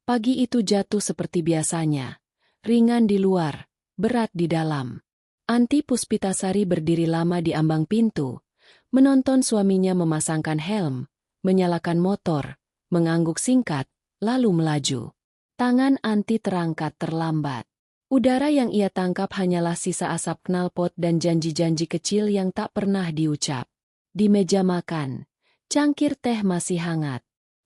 Pagi itu jatuh seperti biasanya. Ringan di luar, berat di dalam. Anti Puspitasari berdiri lama di ambang pintu, menonton suaminya memasangkan helm, menyalakan motor, mengangguk singkat, lalu melaju. Tangan Anti terangkat terlambat. Udara yang ia tangkap hanyalah sisa asap knalpot dan janji-janji kecil yang tak pernah diucap. Di meja makan, cangkir teh masih hangat.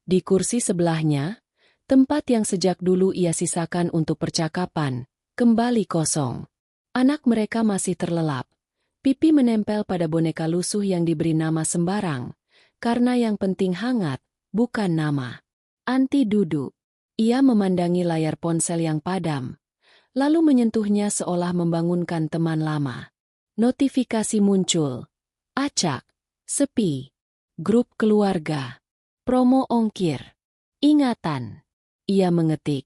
Di kursi sebelahnya, tempat yang sejak dulu ia sisakan untuk percakapan, kembali kosong. Anak mereka masih terlelap. Pipi menempel pada boneka lusuh yang diberi nama sembarang, karena yang penting hangat, bukan nama. Anti duduk. Ia memandangi layar ponsel yang padam, lalu menyentuhnya seolah membangunkan teman lama. Notifikasi muncul. Acak. Sepi. Grup keluarga. Promo ongkir. Ingatan. Ia mengetik.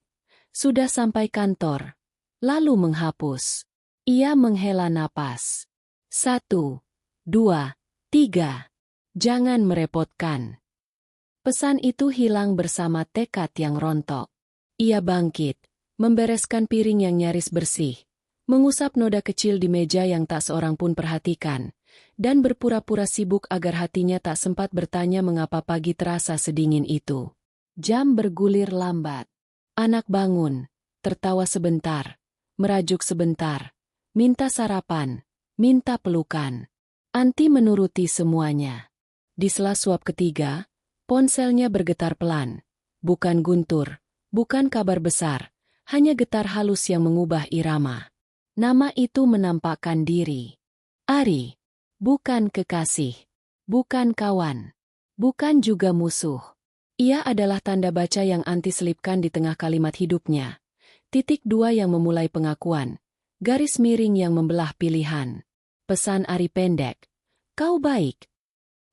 Sudah sampai kantor. Lalu menghapus. Ia menghela napas. 1, 2, 3. Jangan merepotkan. Pesan itu hilang bersama tekad yang rontok. Ia bangkit, membereskan piring yang nyaris bersih, mengusap noda kecil di meja yang tak seorang pun perhatikan, dan berpura-pura sibuk agar hatinya tak sempat bertanya mengapa pagi terasa sedingin itu. Jam bergulir lambat. Anak bangun, tertawa sebentar, merajuk sebentar, minta sarapan, minta pelukan. Anti menuruti semuanya. Di sela suap ketiga, ponselnya bergetar pelan. Bukan guntur, bukan kabar besar, hanya getar halus yang mengubah irama. Nama itu menampakkan diri. Ari. Bukan kekasih. Bukan kawan. Bukan juga musuh. Ia adalah tanda baca yang Anti selipkan di tengah kalimat hidupnya. Titik 2 yang memulai pengakuan. Garis miring yang membelah pilihan. Pesan Ari pendek. Kau baik.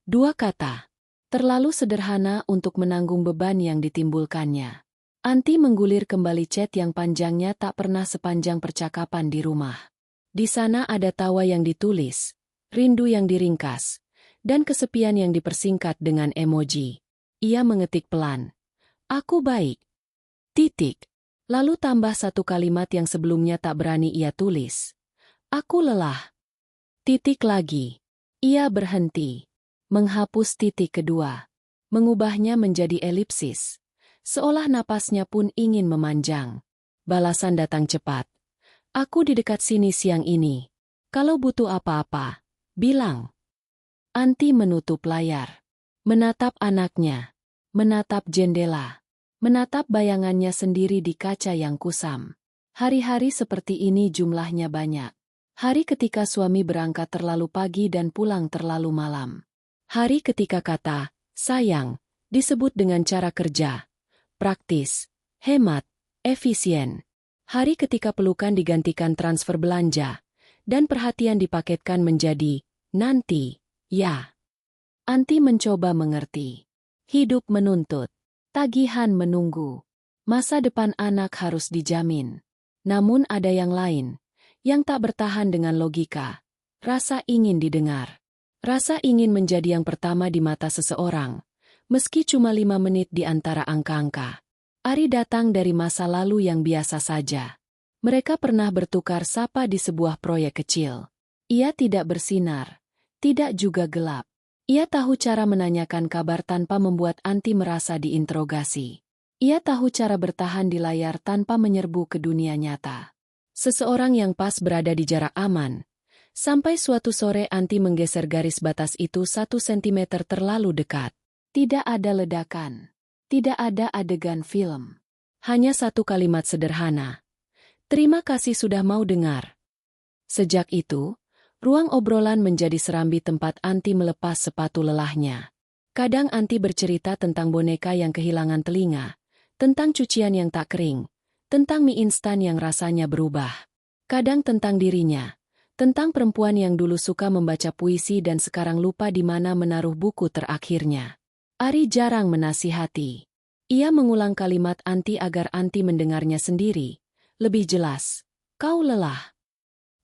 2 kata. Terlalu sederhana untuk menanggung beban yang ditimbulkannya. Anti menggulir kembali chat yang panjangnya tak pernah sepanjang percakapan di rumah. Di sana ada tawa yang ditulis, rindu yang diringkas, dan kesepian yang dipersingkat dengan emoji. Ia mengetik pelan. Aku baik. Titik. Lalu tambah satu kalimat yang sebelumnya tak berani ia tulis. Aku lelah. Titik lagi. Ia berhenti. Menghapus titik kedua. Mengubahnya menjadi elipsis. Seolah napasnya pun ingin memanjang. Balasan datang cepat. Aku di dekat sini siang ini. Kalau butuh apa-apa, bilang. Anti menutup layar. Menatap anaknya. Menatap jendela. Menatap bayangannya sendiri di kaca yang kusam. Hari-hari seperti ini jumlahnya banyak. Hari ketika suami berangkat terlalu pagi dan pulang terlalu malam. Hari ketika kata, sayang, disebut dengan cara kerja. Praktis, hemat, efisien. Hari ketika pelukan digantikan transfer belanja. Dan perhatian dipaketkan menjadi, nanti, ya. Anti mencoba mengerti. Hidup menuntut. Tagihan menunggu. Masa depan anak harus dijamin. Namun ada yang lain. Yang tak bertahan dengan logika. Rasa ingin didengar. Rasa ingin menjadi yang pertama di mata seseorang, meski cuma 5 menit di antara angka-angka. Ari datang dari masa lalu yang biasa saja. Mereka pernah bertukar sapa di sebuah proyek kecil. Ia tidak bersinar, tidak juga gelap. Ia tahu cara menanyakan kabar tanpa membuat Anti merasa diinterogasi. Ia tahu cara bertahan di layar tanpa menyerbu ke dunia nyata. Seseorang yang pas berada di jarak aman. Sampai suatu sore Anti menggeser garis batas itu 1 sentimeter terlalu dekat. Tidak ada ledakan. Tidak ada adegan film. Hanya satu kalimat sederhana. Terima kasih sudah mau dengar. Sejak itu, ruang obrolan menjadi serambi tempat Anti melepas sepatu lelahnya. Kadang Anti bercerita tentang boneka yang kehilangan telinga, tentang cucian yang tak kering, tentang mie instan yang rasanya berubah. Kadang tentang dirinya. Tentang perempuan yang dulu suka membaca puisi dan sekarang lupa di mana menaruh buku terakhirnya. Ari jarang menasihati. Ia mengulang kalimat Anti agar Anti mendengarnya sendiri. Lebih jelas. Kau lelah.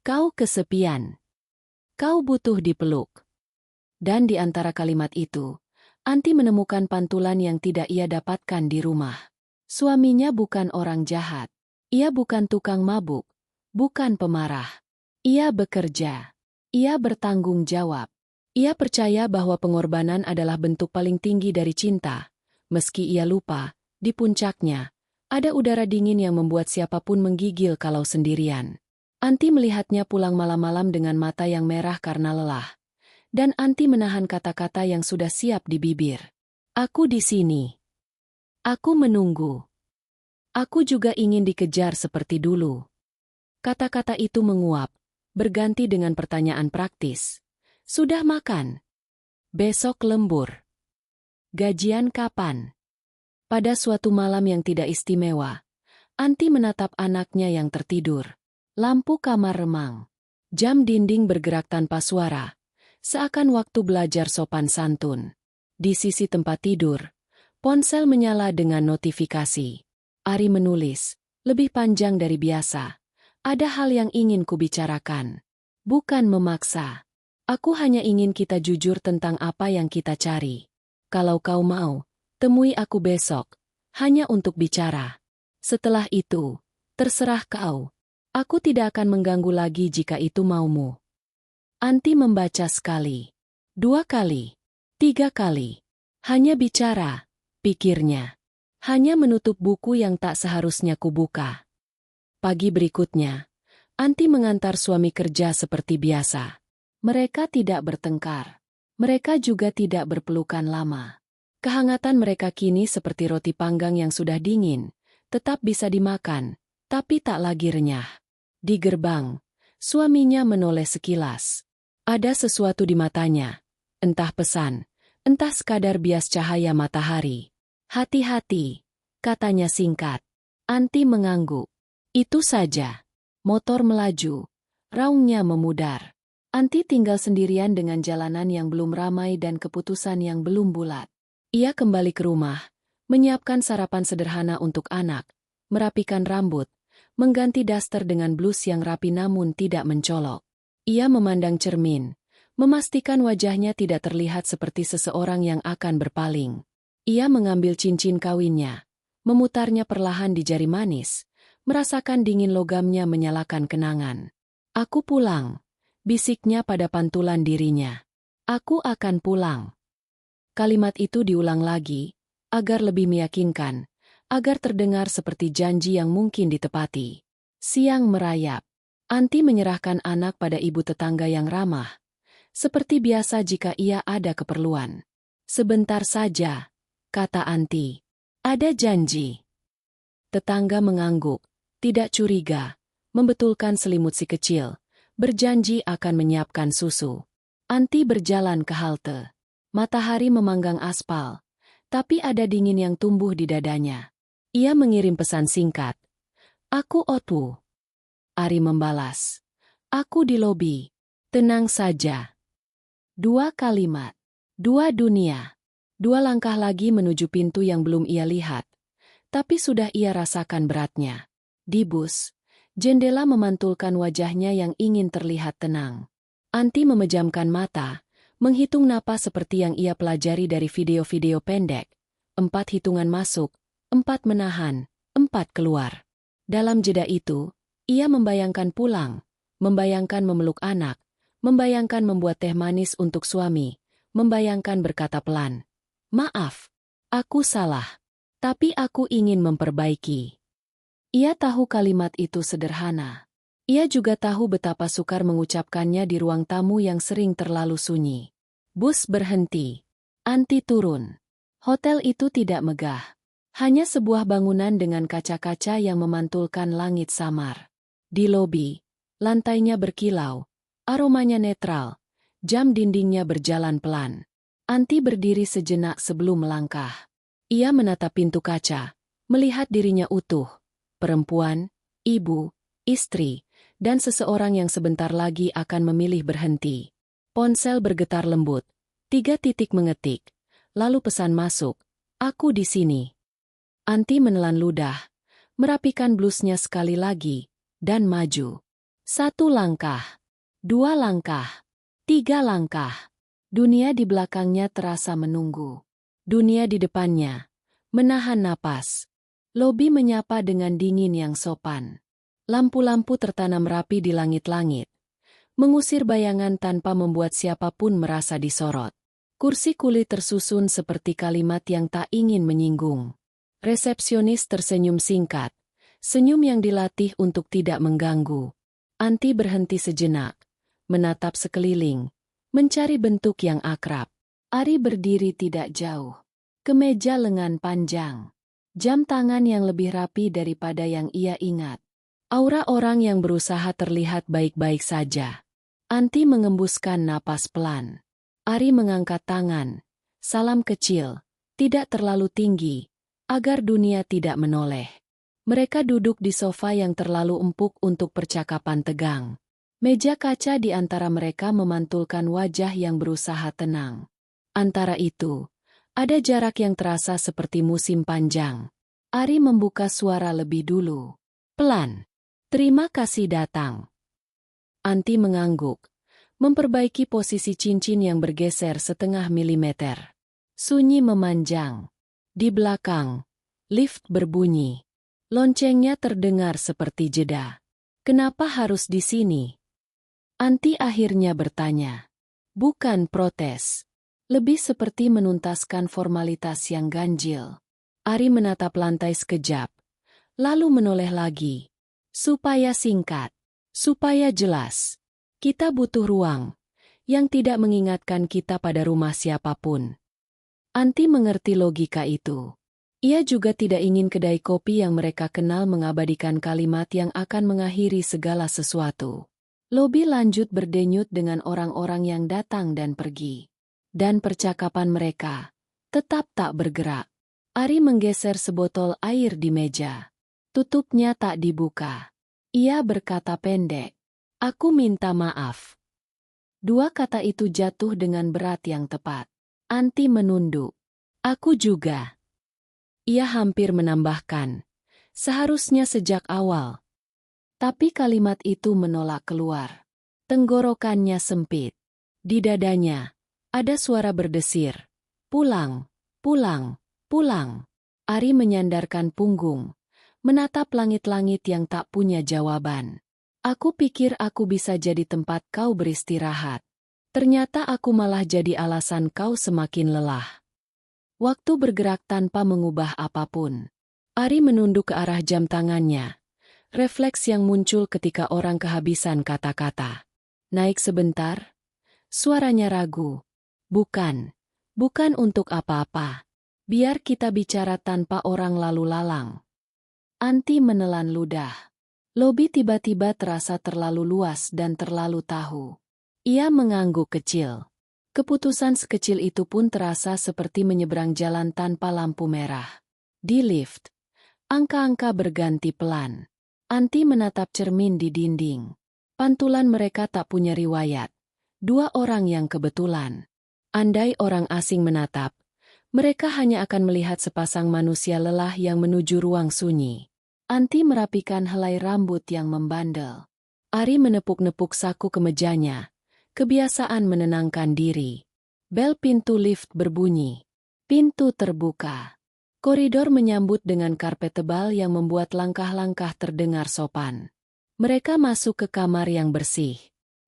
Kau kesepian. Kau butuh dipeluk. Dan di antara kalimat itu, Anti menemukan pantulan yang tidak ia dapatkan di rumah. Suaminya bukan orang jahat. Ia bukan tukang mabuk, bukan pemarah. Ia bekerja. Ia bertanggung jawab. Ia percaya bahwa pengorbanan adalah bentuk paling tinggi dari cinta. Meski ia lupa, di puncaknya, ada udara dingin yang membuat siapapun menggigil kalau sendirian. Anti melihatnya pulang malam-malam dengan mata yang merah karena lelah. Dan Anti menahan kata-kata yang sudah siap di bibir. Aku di sini. Aku menunggu. Aku juga ingin dikejar seperti dulu. Kata-kata itu menguap, berganti dengan pertanyaan praktis. Sudah makan? Besok lembur. Gajian kapan? Pada suatu malam yang tidak istimewa, Anti menatap anaknya yang tertidur. Lampu kamar remang. Jam dinding bergerak tanpa suara, seakan waktu belajar sopan santun. Di sisi tempat tidur, ponsel menyala dengan notifikasi. Ari menulis, lebih panjang dari biasa. Ada hal yang ingin kubicarakan. Bukan memaksa. Aku hanya ingin kita jujur tentang apa yang kita cari. Kalau kau mau, temui aku besok, hanya untuk bicara. Setelah itu, terserah kau. Aku tidak akan mengganggu lagi jika itu maumu. Anti membaca sekali, 2 kali, 3 kali. Hanya bicara, pikirnya. Hanya menutup buku yang tak seharusnya kubuka. Pagi berikutnya, Anti mengantar suami kerja seperti biasa. Mereka tidak bertengkar. Mereka juga tidak berpelukan lama. Kehangatan mereka kini seperti roti panggang yang sudah dingin, tetap bisa dimakan, tapi tak lagi renyah. Di gerbang, suaminya menoleh sekilas. Ada sesuatu di matanya, entah pesan, entah sekadar bias cahaya matahari. Hati-hati, katanya singkat. Anti mengangguk. Itu saja. Motor melaju. Raungnya memudar. Anti tinggal sendirian dengan jalanan yang belum ramai dan keputusan yang belum bulat. Ia kembali ke rumah, menyiapkan sarapan sederhana untuk anak, merapikan rambut, mengganti daster dengan blus yang rapi namun tidak mencolok. Ia memandang cermin, memastikan wajahnya tidak terlihat seperti seseorang yang akan berpaling. Ia mengambil cincin kawinnya, memutarnya perlahan di jari manis, merasakan dingin logamnya menyalakan kenangan. Aku pulang, bisiknya pada pantulan dirinya. Aku akan pulang. Kalimat itu diulang lagi, agar lebih meyakinkan, agar terdengar seperti janji yang mungkin ditepati. Siang merayap. Anti menyerahkan anak pada ibu tetangga yang ramah, seperti biasa jika ia ada keperluan. Sebentar saja, kata Anti. Ada janji. Tetangga mengangguk, tidak curiga, membetulkan selimut si kecil, berjanji akan menyiapkan susu. Anti berjalan ke halte. Matahari memanggang aspal, tapi ada dingin yang tumbuh di dadanya. Ia mengirim pesan singkat. Aku Otu. Ari membalas. Aku di lobi. Tenang saja. 2 kalimat. 2 dunia. 2 langkah lagi menuju pintu yang belum ia lihat. Tapi sudah ia rasakan beratnya. Di bus, jendela memantulkan wajahnya yang ingin terlihat tenang. Anti memejamkan mata, menghitung napas seperti yang ia pelajari dari video-video pendek. 4 hitungan masuk, 4 menahan, 4 keluar. Dalam jeda itu, ia membayangkan pulang, membayangkan memeluk anak, membayangkan membuat teh manis untuk suami, membayangkan berkata pelan, "Maaf, aku salah, tapi aku ingin memperbaiki." Ia tahu kalimat itu sederhana. Ia juga tahu betapa sukar mengucapkannya di ruang tamu yang sering terlalu sunyi. Bus berhenti. Anti turun. Hotel itu tidak megah. Hanya sebuah bangunan dengan kaca-kaca yang memantulkan langit samar. Di lobi, lantainya berkilau, aromanya netral, jam dindingnya berjalan pelan. Anti berdiri sejenak sebelum melangkah. Ia menatap pintu kaca, melihat dirinya utuh. Perempuan, ibu, istri, dan seseorang yang sebentar lagi akan memilih berhenti. Ponsel bergetar lembut. 3 titik mengetik. Lalu pesan masuk. Aku di sini. Anti menelan ludah, merapikan blusnya sekali lagi, dan maju. 1 langkah. 2 langkah. 3 langkah. Dunia di belakangnya terasa menunggu. Dunia di depannya menahan napas. Lobi menyapa dengan dingin yang sopan. Lampu-lampu tertanam rapi di langit-langit, mengusir bayangan tanpa membuat siapapun merasa disorot. Kursi kulit tersusun seperti kalimat yang tak ingin menyinggung. Resepsionis tersenyum singkat, senyum yang dilatih untuk tidak mengganggu. Anti berhenti sejenak, menatap sekeliling, mencari bentuk yang akrab. Ari berdiri tidak jauh. Kemeja lengan panjang. Jam tangan yang lebih rapi daripada yang ia ingat. Aura orang yang berusaha terlihat baik-baik saja. Anti mengembuskan napas pelan. Ari mengangkat tangan. Salam kecil, tidak terlalu tinggi, agar dunia tidak menoleh. Mereka duduk di sofa yang terlalu empuk untuk percakapan tegang. Meja kaca di antara mereka memantulkan wajah yang berusaha tenang. Antara itu, ada jarak yang terasa seperti musim panjang. Ari membuka suara lebih dulu. Pelan. Terima kasih datang. Anti mengangguk, memperbaiki posisi cincin yang bergeser setengah milimeter. Sunyi memanjang. Di belakang, lift berbunyi. Loncengnya terdengar seperti jeda. Kenapa harus di sini? Anti akhirnya bertanya. Bukan protes. Lebih seperti menuntaskan formalitas yang ganjil. Ari menatap lantai sekejap, lalu menoleh lagi. Supaya singkat, supaya jelas. Kita butuh ruang yang tidak mengingatkan kita pada rumah siapapun. Anti mengerti logika itu. Ia juga tidak ingin kedai kopi yang mereka kenal mengabadikan kalimat yang akan mengakhiri segala sesuatu. Lobi lanjut berdenyut dengan orang-orang yang datang dan pergi. Dan percakapan mereka tetap tak bergerak. Ari menggeser sebotol air di meja. Tutupnya tak dibuka. Ia berkata pendek, "Aku minta maaf." Dua kata itu jatuh dengan berat yang tepat. Anti menunduk. "Aku juga." Ia hampir menambahkan, "Seharusnya sejak awal." Tapi kalimat itu menolak keluar. Tenggorokannya sempit. Di dadanya, ada suara berdesir. "Pulang, pulang, pulang." Ari menyandarkan punggung, menatap langit-langit yang tak punya jawaban. "Aku pikir aku bisa jadi tempat kau beristirahat. Ternyata aku malah jadi alasan kau semakin lelah." Waktu bergerak tanpa mengubah apapun. Ari menunduk ke arah jam tangannya. Refleks yang muncul ketika orang kehabisan kata-kata. "Naik sebentar?" Suaranya ragu. "Bukan. Bukan untuk apa-apa. Biar kita bicara tanpa orang lalu lalang." Anti menelan ludah. Lobi tiba-tiba terasa terlalu luas dan terlalu tahu. Ia mengangguk kecil. Keputusan sekecil itu pun terasa seperti menyeberang jalan tanpa lampu merah. Di lift, angka-angka berganti pelan. Anti menatap cermin di dinding. Pantulan mereka tak punya riwayat. Dua orang yang kebetulan. Andai orang asing menatap, mereka hanya akan melihat sepasang manusia lelah yang menuju ruang sunyi. Anti merapikan helai rambut yang membandel. Ari menepuk-nepuk saku kemejanya. Kebiasaan menenangkan diri. Bel pintu lift berbunyi. Pintu terbuka. Koridor menyambut dengan karpet tebal yang membuat langkah-langkah terdengar sopan. Mereka masuk ke kamar yang bersih.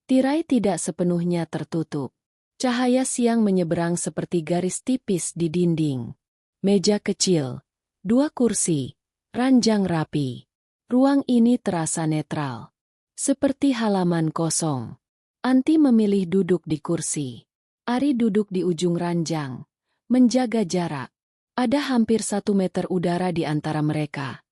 Tirai tidak sepenuhnya tertutup. Cahaya siang menyeberang seperti garis tipis di dinding. Meja kecil, dua kursi, ranjang rapi. Ruang ini terasa netral. Seperti halaman kosong. Anti memilih duduk di kursi. Ari duduk di ujung ranjang, menjaga jarak. Ada hampir 1 meter udara di antara mereka.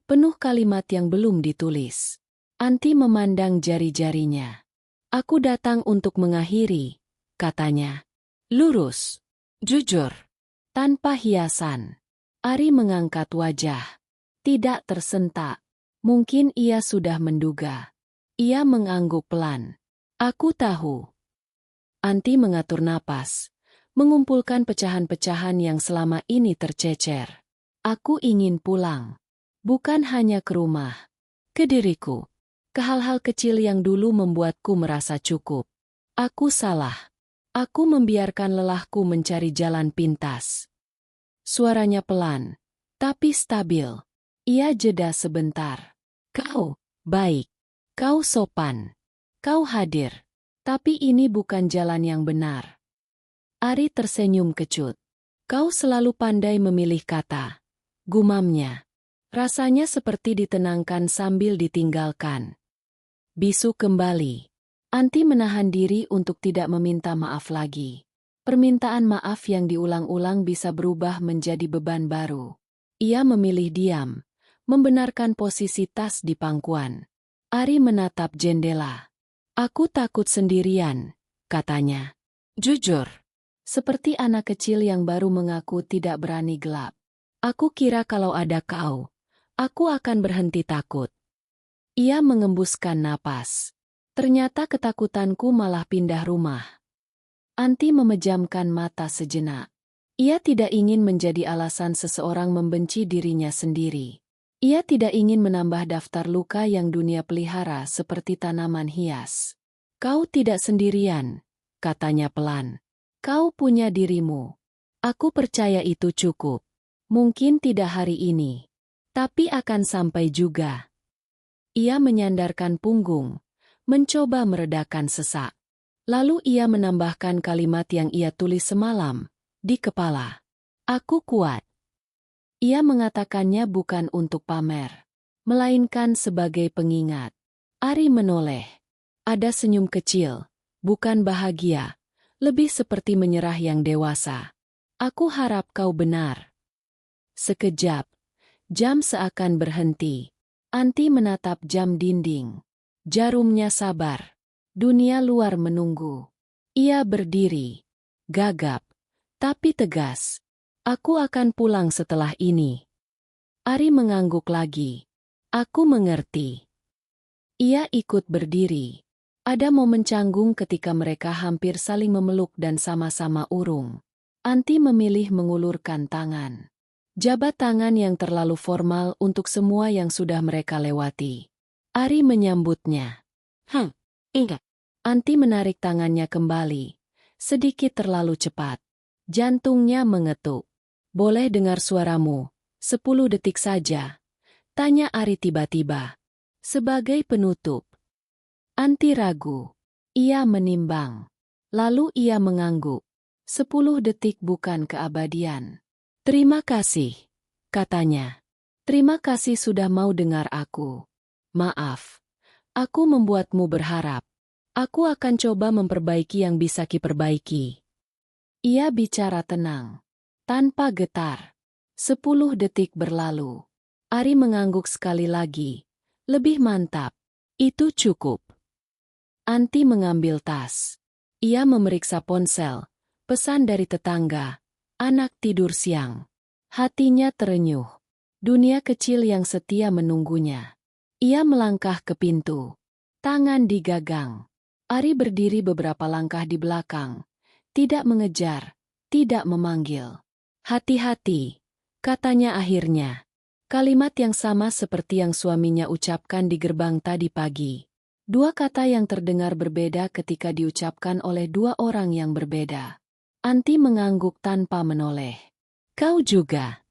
Penuh kalimat yang belum ditulis. Anti memandang jari-jarinya. "Aku datang untuk mengakhiri," katanya. Lurus. Jujur. Tanpa hiasan. Ari mengangkat wajah. Tidak tersentak. Mungkin ia sudah menduga. Ia mengangguk pelan. "Aku tahu." Anti mengatur napas, mengumpulkan pecahan-pecahan yang selama ini tercecer. "Aku ingin pulang. Bukan hanya ke rumah. Ke diriku. Ke hal-hal kecil yang dulu membuatku merasa cukup. Aku salah. Aku membiarkan lelahku mencari jalan pintas." Suaranya pelan, tapi stabil. Ia jeda sebentar. Kau, baik. Kau sopan. Kau hadir. Tapi ini bukan jalan yang benar. Ari tersenyum kecut. Kau selalu pandai memilih kata. Gumamnya. Rasanya seperti ditenangkan sambil ditinggalkan. Bisu kembali. Anti menahan diri untuk tidak meminta maaf lagi. Permintaan maaf yang diulang-ulang bisa berubah menjadi beban baru. Ia memilih diam, membenarkan posisi tas di pangkuan. Ari menatap jendela. Aku takut sendirian, katanya. Jujur, seperti anak kecil yang baru mengaku tidak berani gelap. Aku kira kalau ada kau, aku akan berhenti takut. Ia mengembuskan napas. Ternyata ketakutanku malah pindah rumah. Anti memejamkan mata sejenak. Ia tidak ingin menjadi alasan seseorang membenci dirinya sendiri. Ia tidak ingin menambah daftar luka yang dunia pelihara seperti tanaman hias. Kau tidak sendirian, katanya pelan. Kau punya dirimu. Aku percaya itu cukup. Mungkin tidak hari ini, tapi akan sampai juga. Ia menyandarkan punggung, mencoba meredakan sesak. Lalu ia menambahkan kalimat yang ia tulis semalam, di kepala. Aku kuat. Ia mengatakannya bukan untuk pamer, melainkan sebagai pengingat. Ari menoleh. Ada senyum kecil, bukan bahagia, lebih seperti menyerah yang dewasa. Aku harap kau benar. Sekejap, jam seakan berhenti. Anti menatap jam dinding. Jarumnya sabar. Dunia luar menunggu. Ia berdiri. Gagap. Tapi tegas. Aku akan pulang setelah ini. Ari mengangguk lagi. Aku mengerti. Ia ikut berdiri. Ada momen canggung ketika mereka hampir saling memeluk dan sama-sama urung. Anti memilih mengulurkan tangan. Jabat tangan yang terlalu formal untuk semua yang sudah mereka lewati. Ari menyambutnya. Ingat. Anti menarik tangannya kembali. Sedikit terlalu cepat. Jantungnya mengetuk. Boleh dengar suaramu? 10 detik saja. Tanya Ari tiba-tiba. Sebagai penutup. Anti ragu. Ia menimbang. Lalu ia mengangguk. 10 detik bukan keabadian. Terima kasih, katanya. Terima kasih sudah mau dengar aku. Maaf. Aku membuatmu berharap. Aku akan coba memperbaiki yang bisa kiperbaiki. Ia bicara tenang. Tanpa getar. 10 detik berlalu. Ari mengangguk sekali lagi. Lebih mantap. Itu cukup. Anti mengambil tas. Ia memeriksa ponsel. Pesan dari tetangga. Anak tidur siang. Hatinya terenyuh. Dunia kecil yang setia menunggunya. Ia melangkah ke pintu. Tangan digagang. Ari berdiri beberapa langkah di belakang. Tidak mengejar, tidak memanggil. Hati-hati, katanya akhirnya. Kalimat yang sama seperti yang suaminya ucapkan di gerbang tadi pagi. Dua kata yang terdengar berbeda ketika diucapkan oleh dua orang yang berbeda. Anti mengangguk tanpa menoleh. Kau juga.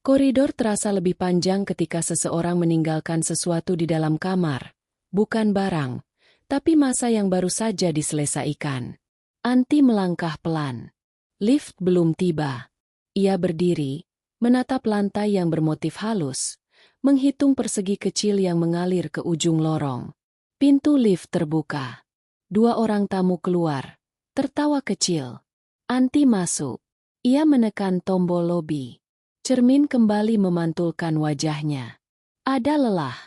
Koridor terasa lebih panjang ketika seseorang meninggalkan sesuatu di dalam kamar. Bukan barang, tapi masa yang baru saja diselesaikan. Anti melangkah pelan. Lift belum tiba. Ia berdiri, menatap lantai yang bermotif halus, menghitung persegi kecil yang mengalir ke ujung lorong. Pintu lift terbuka. Dua orang tamu keluar, tertawa kecil. Anti masuk. Ia menekan tombol lobi. Cermin kembali memantulkan wajahnya. Ada lelah,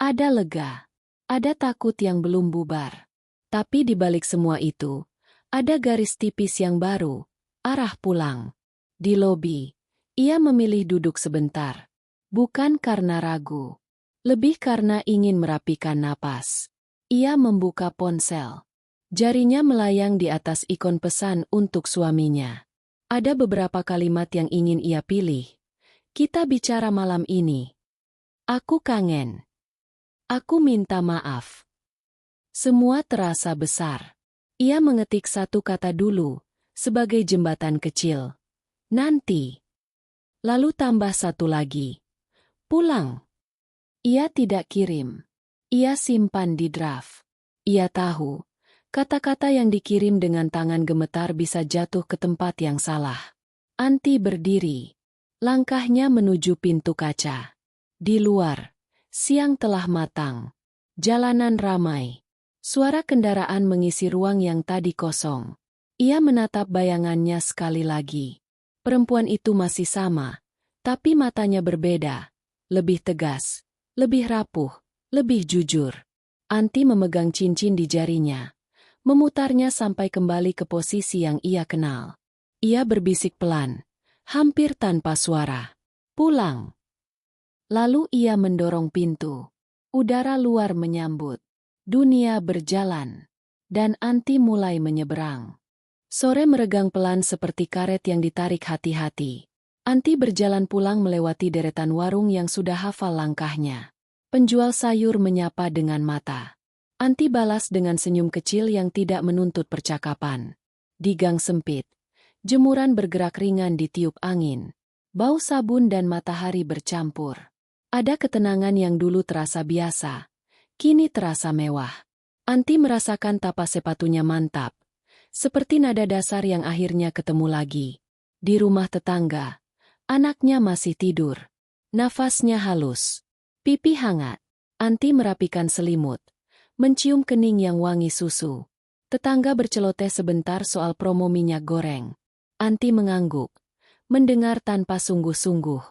ada lega. Ada takut yang belum bubar. Tapi di balik semua itu, ada garis tipis yang baru, arah pulang. Di lobi, ia memilih duduk sebentar. Bukan karena ragu. Lebih karena ingin merapikan napas. Ia membuka ponsel. Jarinya melayang di atas ikon pesan untuk suaminya. Ada beberapa kalimat yang ingin ia pilih. Kita bicara malam ini. Aku kangen. Aku minta maaf. Semua terasa besar. Ia mengetik satu kata dulu, sebagai jembatan kecil. Nanti. Lalu tambah satu lagi. Pulang. Ia tidak kirim. Ia simpan di draft. Ia tahu, kata-kata yang dikirim dengan tangan gemetar bisa jatuh ke tempat yang salah. Anti berdiri. Langkahnya menuju pintu kaca. Di luar, siang telah matang. Jalanan ramai. Suara kendaraan mengisi ruang yang tadi kosong. Ia menatap bayangannya sekali lagi. Perempuan itu masih sama, tapi matanya berbeda. Lebih tegas, lebih rapuh, lebih jujur. Anti memegang cincin di jarinya, memutarnya sampai kembali ke posisi yang ia kenal. Ia berbisik pelan, hampir tanpa suara. Pulang. Lalu ia mendorong pintu. Udara luar menyambut. Dunia berjalan. Dan Anti mulai menyeberang. Sore meregang pelan seperti karet yang ditarik hati-hati. Anti berjalan pulang melewati deretan warung yang sudah hafal langkahnya. Penjual sayur menyapa dengan mata. Anti balas dengan senyum kecil yang tidak menuntut percakapan. Di gang sempit, jemuran bergerak ringan ditiup angin. Bau sabun dan matahari bercampur. Ada ketenangan yang dulu terasa biasa, kini terasa mewah. Anti merasakan tapak sepatunya mantap, seperti nada dasar yang akhirnya ketemu lagi. Di rumah tetangga, anaknya masih tidur. Nafasnya halus, pipi hangat. Anti merapikan selimut, mencium kening yang wangi susu. Tetangga berceloteh sebentar soal promo minyak goreng. Anti mengangguk, mendengar tanpa sungguh-sungguh.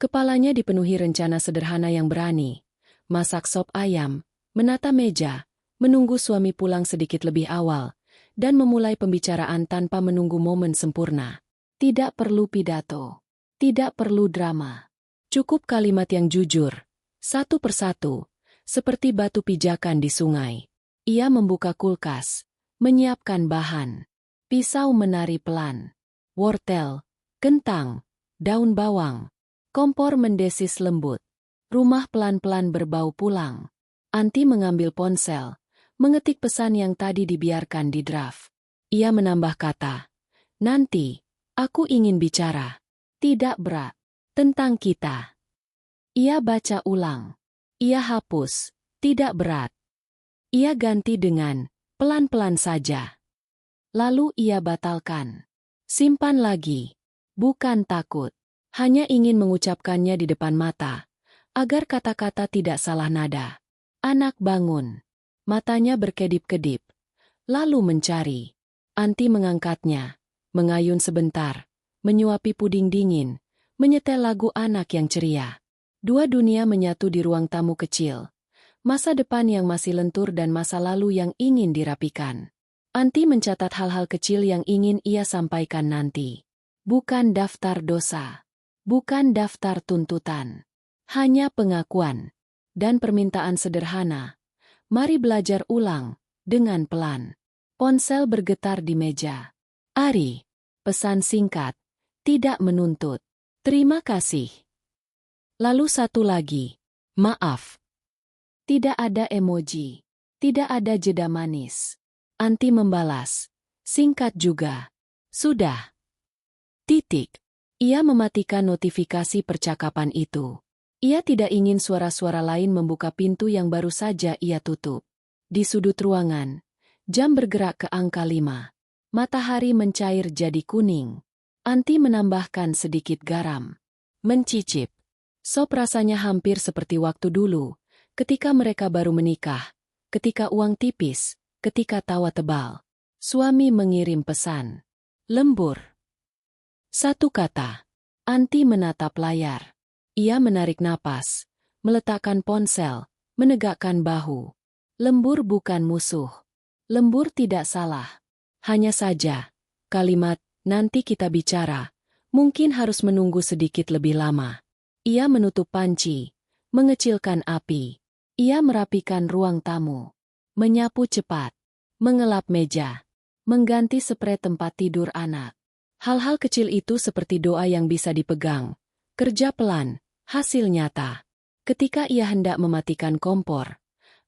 Kepalanya dipenuhi rencana sederhana yang berani. Masak sop ayam, menata meja, menunggu suami pulang sedikit lebih awal, dan memulai pembicaraan tanpa menunggu momen sempurna. Tidak perlu pidato. Tidak perlu drama. Cukup kalimat yang jujur, satu persatu, seperti batu pijakan di sungai. Ia membuka kulkas, menyiapkan bahan. Pisau menari pelan. Wortel, kentang, daun bawang. Kompor mendesis lembut. Rumah pelan-pelan berbau pulang. Anti mengambil ponsel, mengetik pesan yang tadi dibiarkan di draft. Ia menambah kata, "Nanti, aku ingin bicara. Tidak berat. Tentang kita." Ia baca ulang. Ia hapus. Tidak berat. Ia ganti dengan, "Pelan-pelan saja." Lalu ia batalkan. Simpan lagi. Bukan takut. Hanya ingin mengucapkannya di depan mata, agar kata-kata tidak salah nada. Anak bangun. Matanya berkedip-kedip. Lalu mencari. Anti mengangkatnya, mengayun sebentar, menyuapi puding dingin, menyetel lagu anak yang ceria. Dua dunia menyatu di ruang tamu kecil. Masa depan yang masih lentur dan masa lalu yang ingin dirapikan. Anti mencatat hal-hal kecil yang ingin ia sampaikan nanti. Bukan daftar dosa. Bukan daftar tuntutan. Hanya pengakuan. Dan permintaan sederhana. Mari belajar ulang, dengan pelan. Ponsel bergetar di meja. "Ari." Pesan singkat. Tidak menuntut. "Terima kasih." Lalu satu lagi. "Maaf." Tidak ada emoji. Tidak ada jeda manis. Anti membalas. Singkat juga. "Sudah." Titik. Ia mematikan notifikasi percakapan itu. Ia tidak ingin suara-suara lain membuka pintu yang baru saja ia tutup. Di sudut ruangan, jam bergerak ke angka 5. Matahari mencair jadi kuning. Anti menambahkan sedikit garam. Mencicip. Sop rasanya hampir seperti waktu dulu, ketika mereka baru menikah, ketika uang tipis, ketika tawa tebal. Suami mengirim pesan. Lembur. Satu kata. Anti menatap layar. Ia menarik napas, meletakkan ponsel, menegakkan bahu. Lembur bukan musuh. Lembur tidak salah. Hanya saja, kalimat, "Nanti kita bicara," mungkin harus menunggu sedikit lebih lama. Ia menutup panci, mengecilkan api. Ia merapikan ruang tamu. Menyapu cepat. Mengelap meja. Mengganti sprei tempat tidur anak. Hal-hal kecil itu seperti doa yang bisa dipegang. Kerja pelan, hasil nyata. Ketika ia hendak mematikan kompor,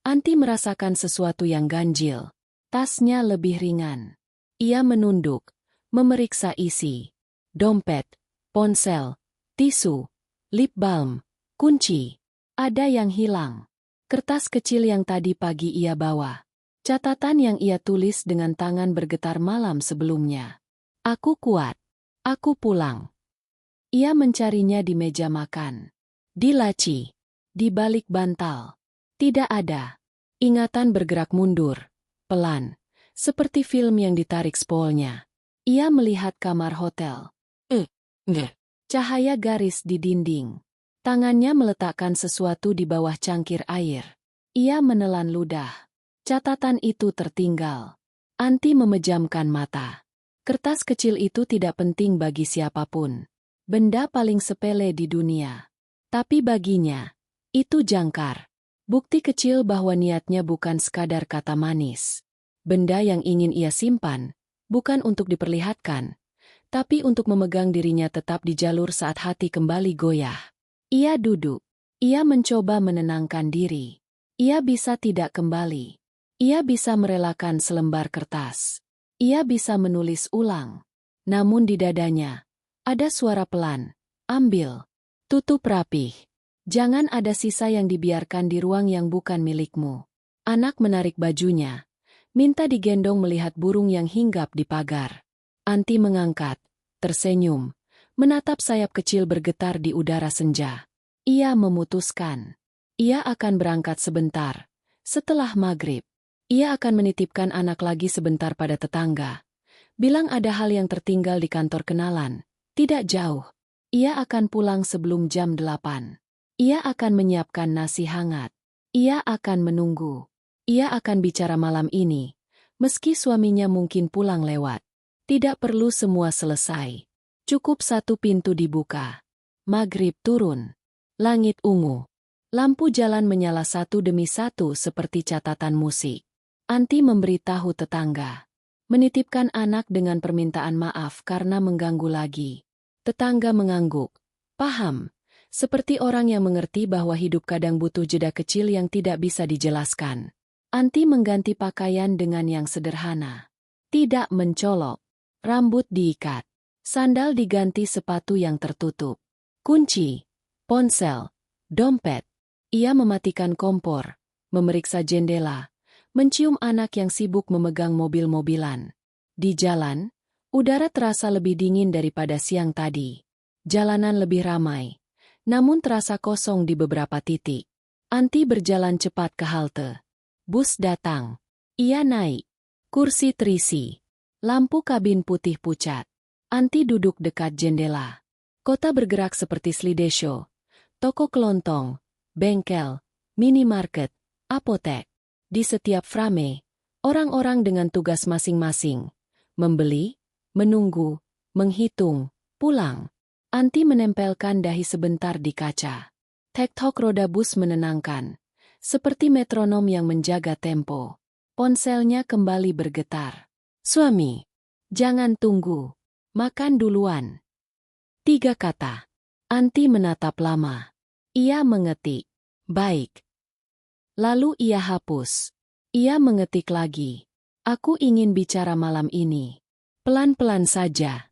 Anti merasakan sesuatu yang ganjil. Tasnya lebih ringan. Ia menunduk, memeriksa isi. Dompet, ponsel, tisu, lip balm, Kunci. Ada yang hilang. Kertas kecil yang tadi pagi ia bawa. Catatan yang ia tulis dengan tangan bergetar malam sebelumnya. Aku kuat. Aku pulang. Ia mencarinya di meja makan. Di laci. Di balik bantal. Tidak ada. Ingatan bergerak mundur. Pelan. Seperti film yang ditarik spolnya. Ia melihat kamar hotel. Cahaya garis di dinding. Tangannya meletakkan sesuatu di bawah cangkir air. Ia menelan ludah. Catatan itu tertinggal. Anti memejamkan mata. Kertas kecil itu tidak penting bagi siapapun. Benda paling sepele di dunia. Tapi baginya, itu jangkar. Bukti kecil bahwa niatnya bukan sekadar kata manis. Benda yang ingin ia simpan, bukan untuk diperlihatkan, tapi untuk memegang dirinya tetap di jalur saat hati kembali goyah. Ia duduk. Ia mencoba menenangkan diri. Ia bisa tidak kembali. Ia bisa merelakan selembar kertas. Ia bisa menulis ulang. Namun di dadanya, ada suara pelan. Ambil. Tutup rapih. Jangan ada sisa yang dibiarkan di ruang yang bukan milikmu. Anak menarik bajunya. Minta digendong melihat burung yang hinggap di pagar. Anti mengangkat. Tersenyum. Menatap sayap kecil bergetar di udara senja. Ia memutuskan. Ia akan berangkat sebentar. Setelah maghrib. Ia akan menitipkan anak lagi sebentar pada tetangga. Bilang ada hal yang tertinggal di kantor kenalan. Tidak jauh. Ia akan pulang sebelum jam 8. Ia akan menyiapkan nasi hangat. Ia akan menunggu. Ia akan bicara malam ini. Meski suaminya mungkin pulang lewat. Tidak perlu semua selesai. Cukup satu pintu dibuka. Maghrib turun. Langit ungu. Lampu jalan menyala satu demi satu seperti catatan musik. Anti memberitahu tetangga. Menitipkan anak dengan permintaan maaf karena mengganggu lagi. Tetangga mengangguk. Paham. Seperti orang yang mengerti bahwa hidup kadang butuh jeda kecil yang tidak bisa dijelaskan. Anti mengganti pakaian dengan yang sederhana. Tidak mencolok. Rambut diikat. Sandal diganti sepatu yang tertutup. Kunci. Ponsel. Dompet. Ia mematikan kompor. Memeriksa jendela. Mencium anak yang sibuk memegang mobil-mobilan. Di jalan, udara terasa lebih dingin daripada siang tadi. Jalanan lebih ramai. Namun terasa kosong di beberapa titik. Anti berjalan cepat ke halte. Bus datang. Ia naik. Kursi terisi. Lampu kabin putih pucat. Anti duduk dekat jendela. Kota bergerak seperti slideshow. Toko kelontong, bengkel, minimarket, apotek. Di setiap frame, orang-orang dengan tugas masing-masing. Membeli, menunggu, menghitung, pulang. Anti menempelkan dahi sebentar di kaca. Tek-tok roda bus menenangkan. Seperti metronom yang menjaga tempo. Ponselnya kembali bergetar. Suami, jangan tunggu. Makan duluan. 3 kata. Anti menatap lama. Ia mengetik. Baik. Lalu ia hapus. Ia mengetik lagi. Aku ingin bicara malam ini. Pelan-pelan saja.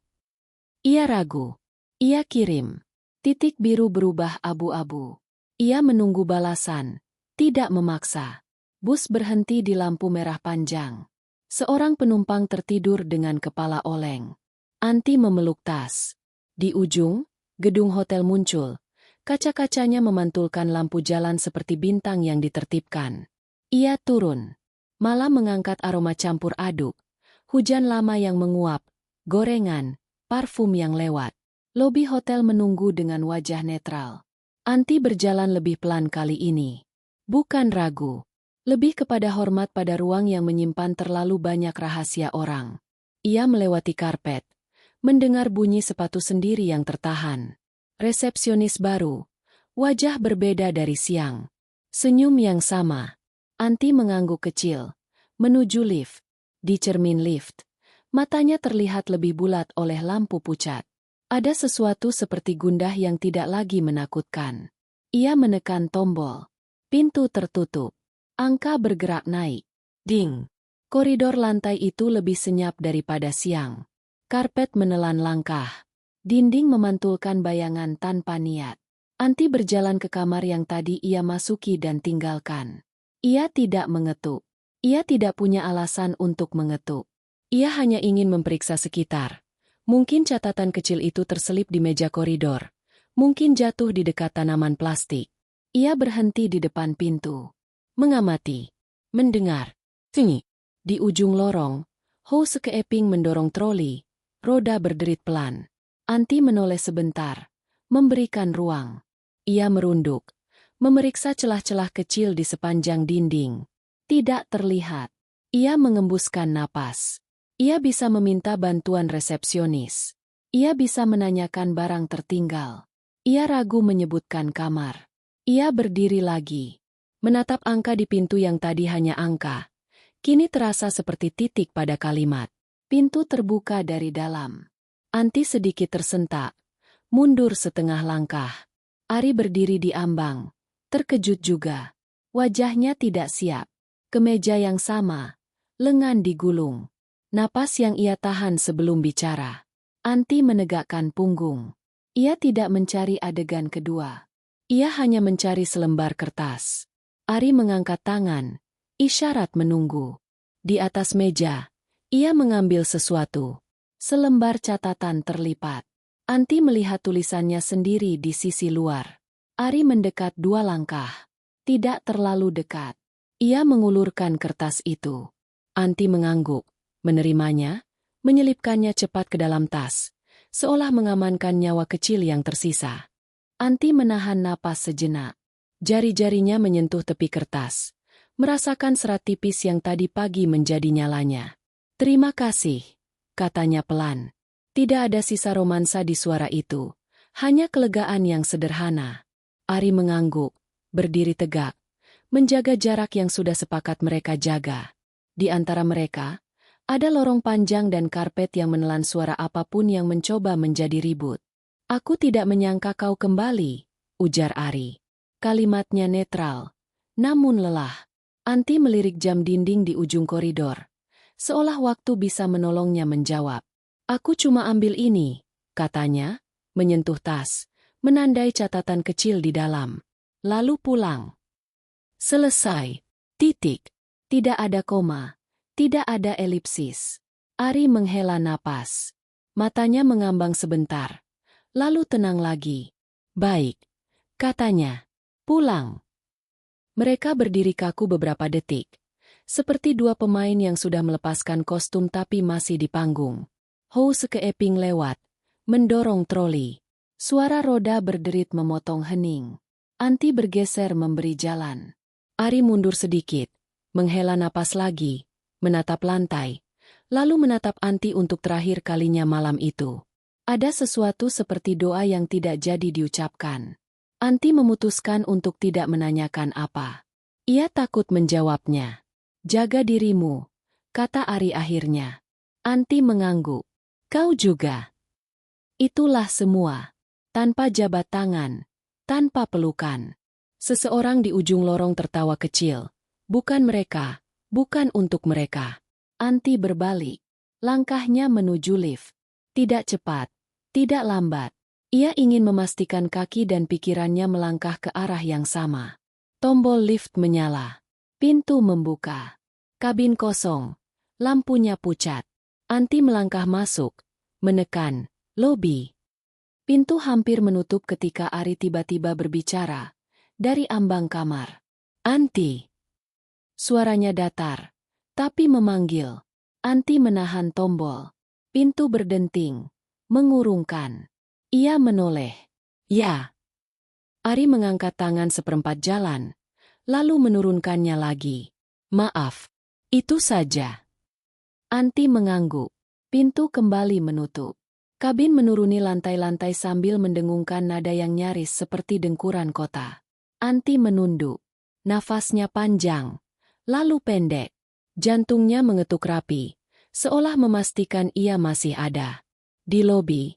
Ia ragu. Ia kirim. Titik biru berubah abu-abu. Ia menunggu balasan. Tidak memaksa. Bus berhenti di lampu merah panjang. Seorang penumpang tertidur dengan kepala oleng. Anti memeluk tas. Di ujung, gedung hotel muncul. Kaca-kacanya memantulkan lampu jalan seperti bintang yang ditertibkan. Ia turun. Malam mengangkat aroma campur aduk. Hujan lama yang menguap. Gorengan, parfum yang lewat. Lobi hotel menunggu dengan wajah netral. Anti berjalan lebih pelan kali ini. Bukan ragu. Lebih kepada hormat pada ruang yang menyimpan terlalu banyak rahasia orang. Ia melewati karpet. Mendengar bunyi sepatu sendiri yang tertahan. Resepsionis baru. Wajah berbeda dari siang. Senyum yang sama. Anti mengangguk kecil. Menuju lift. Di cermin lift. Matanya terlihat lebih bulat oleh lampu pucat. Ada sesuatu seperti gundah yang tidak lagi menakutkan. Ia menekan tombol. Pintu tertutup. Angka bergerak naik. Ding. Koridor lantai itu lebih senyap daripada siang. Karpet menelan langkah. Dinding memantulkan bayangan tanpa niat. Anti berjalan ke kamar yang tadi ia masuki dan tinggalkan. Ia tidak mengetuk. Ia tidak punya alasan untuk mengetuk. Ia hanya ingin memeriksa sekitar. Mungkin catatan kecil itu terselip di meja koridor. Mungkin jatuh di dekat tanaman plastik. Ia berhenti di depan pintu. Mengamati. Mendengar. Tinggi. Di ujung lorong, Ho Sekeeping mendorong troli. Roda berderit pelan. Anti menoleh sebentar. Memberikan ruang. Ia merunduk, memeriksa celah-celah kecil di sepanjang dinding. Tidak terlihat. Ia mengembuskan napas. Ia bisa meminta bantuan resepsionis. Ia bisa menanyakan barang tertinggal. Ia ragu menyebutkan kamar. Ia berdiri lagi. Menatap angka di pintu yang tadi hanya angka. Kini terasa seperti titik pada kalimat. Pintu terbuka dari dalam. Anti sedikit tersentak. Mundur setengah langkah. Ari berdiri di ambang, terkejut juga. Wajahnya tidak siap. Kemeja yang sama, lengan digulung. Napas yang ia tahan sebelum bicara. Anti menegakkan punggung. Ia tidak mencari adegan kedua. Ia hanya mencari selembar kertas. Ari mengangkat tangan, isyarat menunggu. Di atas meja, ia mengambil sesuatu. Selembar catatan terlipat. Anti melihat tulisannya sendiri di sisi luar. Ari mendekat 2 langkah. Tidak terlalu dekat. Ia mengulurkan kertas itu. Anti mengangguk, menerimanya, menyelipkannya cepat ke dalam tas, seolah mengamankan nyawa kecil yang tersisa. Anti menahan napas sejenak. Jari-jarinya menyentuh tepi kertas, merasakan serat tipis yang tadi pagi menjadi nyalanya. "Terima kasih," katanya pelan. Tidak ada sisa romansa di suara itu, hanya kelegaan yang sederhana. Ari mengangguk, berdiri tegak, menjaga jarak yang sudah sepakat mereka jaga. Di antara mereka, ada lorong panjang dan karpet yang menelan suara apapun yang mencoba menjadi ribut. "Aku tidak menyangka kau kembali," ujar Ari. Kalimatnya netral, namun lelah. Anti melirik jam dinding di ujung koridor, seolah waktu bisa menolongnya menjawab. "Aku cuma ambil ini," katanya, menyentuh tas, menandai catatan kecil di dalam. "Lalu pulang." Selesai. Titik. Tidak ada koma. Tidak ada elipsis. Ari menghela napas. Matanya mengambang sebentar. Lalu tenang lagi. "Baik," katanya. "Pulang." Mereka berdiri kaku beberapa detik. Seperti 2 pemain yang sudah melepaskan kostum tapi masih di panggung. Ho Sekeeping lewat, mendorong troli. Suara roda berderit memotong hening. Anti bergeser memberi jalan. Ari mundur sedikit, menghela napas lagi, menatap lantai, lalu menatap Anti untuk terakhir kalinya malam itu. Ada sesuatu seperti doa yang tidak jadi diucapkan. Anti memutuskan untuk tidak menanyakan apa. Ia takut menjawabnya. "Jaga dirimu," kata Ari akhirnya. Anti mengangguk. "Kau juga." Itulah semua. Tanpa jabat tangan, tanpa pelukan. Seseorang di ujung lorong tertawa kecil. Bukan mereka, bukan untuk mereka. Anti berbalik. Langkahnya menuju lift. Tidak cepat, tidak lambat. Ia ingin memastikan kaki dan pikirannya melangkah ke arah yang sama. Tombol lift menyala. Pintu membuka. Kabin kosong. Lampunya pucat. Anti melangkah masuk, menekan, lobi. Pintu hampir menutup ketika Ari tiba-tiba berbicara, dari ambang kamar. "Anti." Suaranya datar, tapi memanggil. Anti menahan tombol. Pintu berdenting, mengurungkan. Ia menoleh. "Ya." Ari mengangkat tangan seperempat jalan, lalu menurunkannya lagi. "Maaf, itu saja." Anti mengangguk. Pintu kembali menutup. Kabin menuruni lantai-lantai sambil mendengungkan nada yang nyaris seperti dengkuran kota. Anti menunduk. Nafasnya panjang, lalu pendek. Jantungnya mengetuk rapi, seolah memastikan ia masih ada. Di lobi,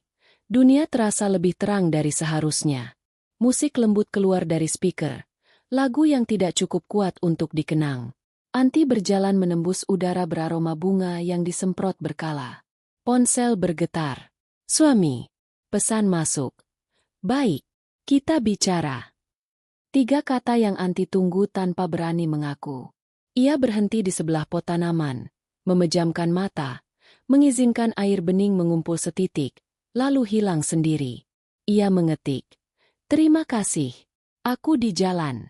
dunia terasa lebih terang dari seharusnya. Musik lembut keluar dari speaker, lagu yang tidak cukup kuat untuk dikenang. Anti berjalan menembus udara beraroma bunga yang disemprot berkala. Ponsel bergetar. "Suami." Pesan masuk. "Baik." Kita bicara. 3 kata yang Anti tunggu tanpa berani mengaku. Ia berhenti di sebelah pot tanaman, memejamkan mata, mengizinkan air bening mengumpul setitik, lalu hilang sendiri. Ia mengetik, "Terima kasih. Aku di jalan."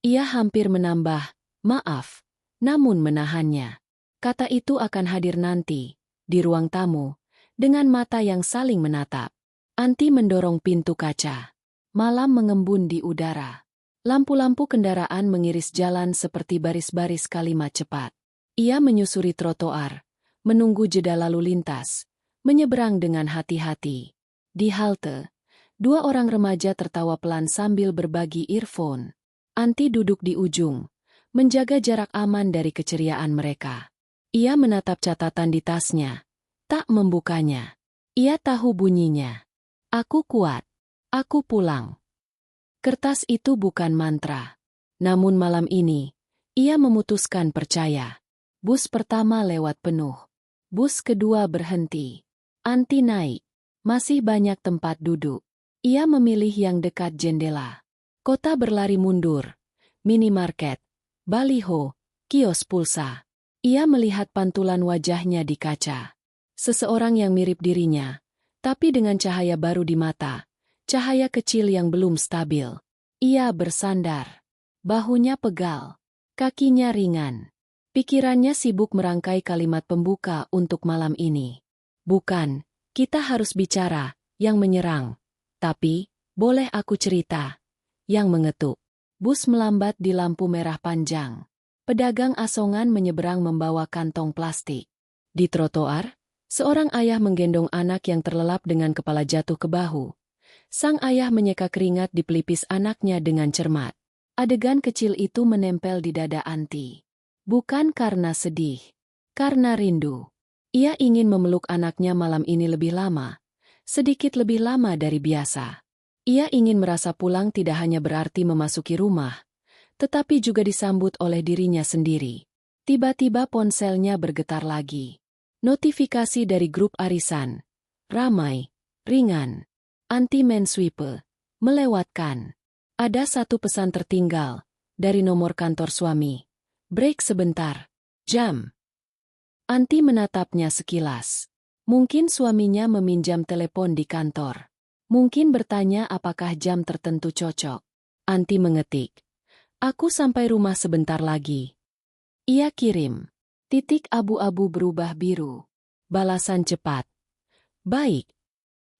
Ia hampir menambah, "Maaf," namun menahannya. Kata itu akan hadir nanti, di ruang tamu, dengan mata yang saling menatap. Anti mendorong pintu kaca. Malam mengembun di udara. Lampu-lampu kendaraan mengiris jalan seperti baris-baris kalimat cepat. Ia menyusuri trotoar, menunggu jeda lalu lintas, menyeberang dengan hati-hati. Di halte, 2 orang remaja tertawa pelan sambil berbagi earphone. Anti duduk di ujung, menjaga jarak aman dari keceriaan mereka. Ia menatap catatan di tasnya, tak membukanya. Ia tahu bunyinya. "Aku kuat. Aku pulang." Kertas itu bukan mantra. Namun malam ini, ia memutuskan percaya. Bus pertama lewat penuh. Bus kedua berhenti. Anti naik. Masih banyak tempat duduk. Ia memilih yang dekat jendela. Kota berlari mundur. Minimarket, baliho, kios pulsa. Ia melihat pantulan wajahnya di kaca. Seseorang yang mirip dirinya, tapi dengan cahaya baru di mata. Cahaya kecil yang belum stabil. Ia bersandar. Bahunya pegal. Kakinya ringan. Pikirannya sibuk merangkai kalimat pembuka untuk malam ini. "Bukan, kita harus bicara," yang menyerang. "Tapi, boleh aku cerita?" yang mengetuk. Bus melambat di lampu merah panjang. Pedagang asongan menyeberang membawa kantong plastik. Di trotoar, seorang ayah menggendong anak yang terlelap dengan kepala jatuh ke bahu. Sang ayah menyeka keringat di pelipis anaknya dengan cermat. Adegan kecil itu menempel di dada Anti. Bukan karena sedih, karena rindu. Ia ingin memeluk anaknya malam ini lebih lama, sedikit lebih lama dari biasa. Ia ingin merasa pulang tidak hanya berarti memasuki rumah, tetapi juga disambut oleh dirinya sendiri. Tiba-tiba ponselnya bergetar lagi. Notifikasi dari grup arisan. Ramai, ringan. Anti mensweeper. Melewatkan. Ada satu pesan tertinggal, dari nomor kantor suami. "Break sebentar. Jam." Anti menatapnya sekilas. Mungkin suaminya meminjam telepon di kantor. Mungkin bertanya apakah jam tertentu cocok. Anti mengetik, "Aku sampai rumah sebentar lagi." Ia kirim. Titik abu-abu berubah biru. Balasan cepat. "Baik."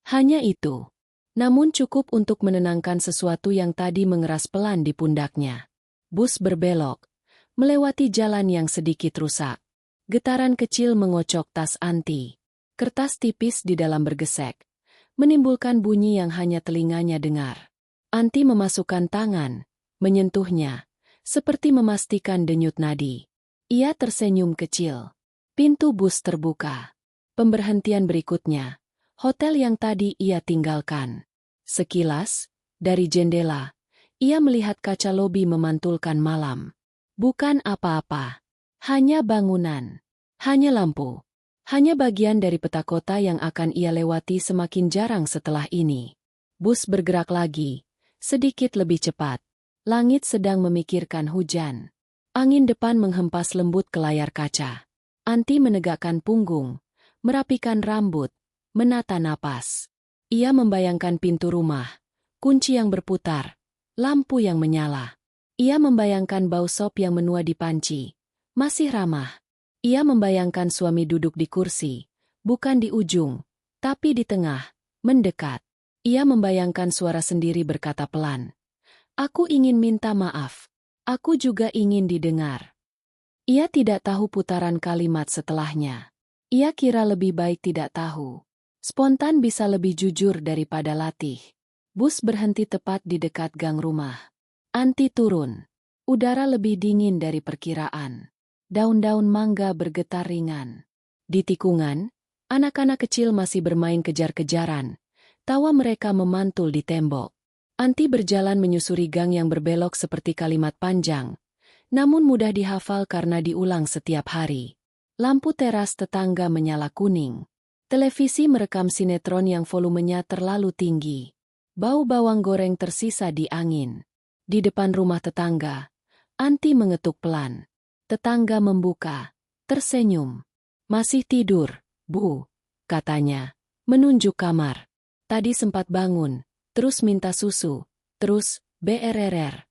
Hanya itu. Namun cukup untuk menenangkan sesuatu yang tadi mengeras pelan di pundaknya. Bus berbelok, melewati jalan yang sedikit rusak. Getaran kecil mengocok tas Anti. Kertas tipis di dalam bergesek, menimbulkan bunyi yang hanya telinganya dengar. Anti memasukkan tangan, menyentuhnya, seperti memastikan denyut nadi. Ia tersenyum kecil. Pintu bus terbuka. Pemberhentian berikutnya. Hotel yang tadi ia tinggalkan. Sekilas, dari jendela, ia melihat kaca lobi memantulkan malam. Bukan apa-apa. Hanya bangunan. Hanya lampu. Hanya bagian dari peta kota yang akan ia lewati semakin jarang setelah ini. Bus bergerak lagi, sedikit lebih cepat. Langit sedang memikirkan hujan. Angin depan menghempas lembut ke layar kaca. Anti menegakkan punggung, merapikan rambut, menata napas. Ia membayangkan pintu rumah, kunci yang berputar, lampu yang menyala. Ia membayangkan bau sop yang menua di panci, masih ramah. Ia membayangkan suami duduk di kursi, bukan di ujung, tapi di tengah, mendekat. Ia membayangkan suara sendiri berkata pelan, "Aku ingin minta maaf. Aku juga ingin didengar." Ia tidak tahu putaran kalimat setelahnya. Ia kira lebih baik tidak tahu. Spontan bisa lebih jujur daripada latih. Bus berhenti tepat di dekat gang rumah. Anti turun. Udara lebih dingin dari perkiraan. Daun-daun mangga bergetar ringan. Di tikungan, anak-anak kecil masih bermain kejar-kejaran. Tawa mereka memantul di tembok. Anti berjalan menyusuri gang yang berbelok seperti kalimat panjang, namun mudah dihafal karena diulang setiap hari. Lampu teras tetangga menyala kuning. Televisi merekam sinetron yang volumenya terlalu tinggi. Bau bawang goreng tersisa di angin. Di depan rumah tetangga, Anti mengetuk pelan. Tetangga membuka, tersenyum. "Masih tidur, Bu," katanya, menunjuk kamar. "Tadi sempat bangun, terus minta susu, terus BRRR."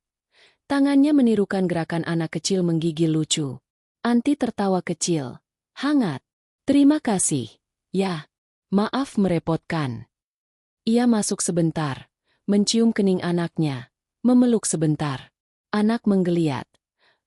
Tangannya menirukan gerakan anak kecil menggigil lucu. Anti tertawa kecil. "Hangat. Terima kasih. Ya, maaf merepotkan." Ia masuk sebentar, mencium kening anaknya, memeluk sebentar. Anak menggeliat,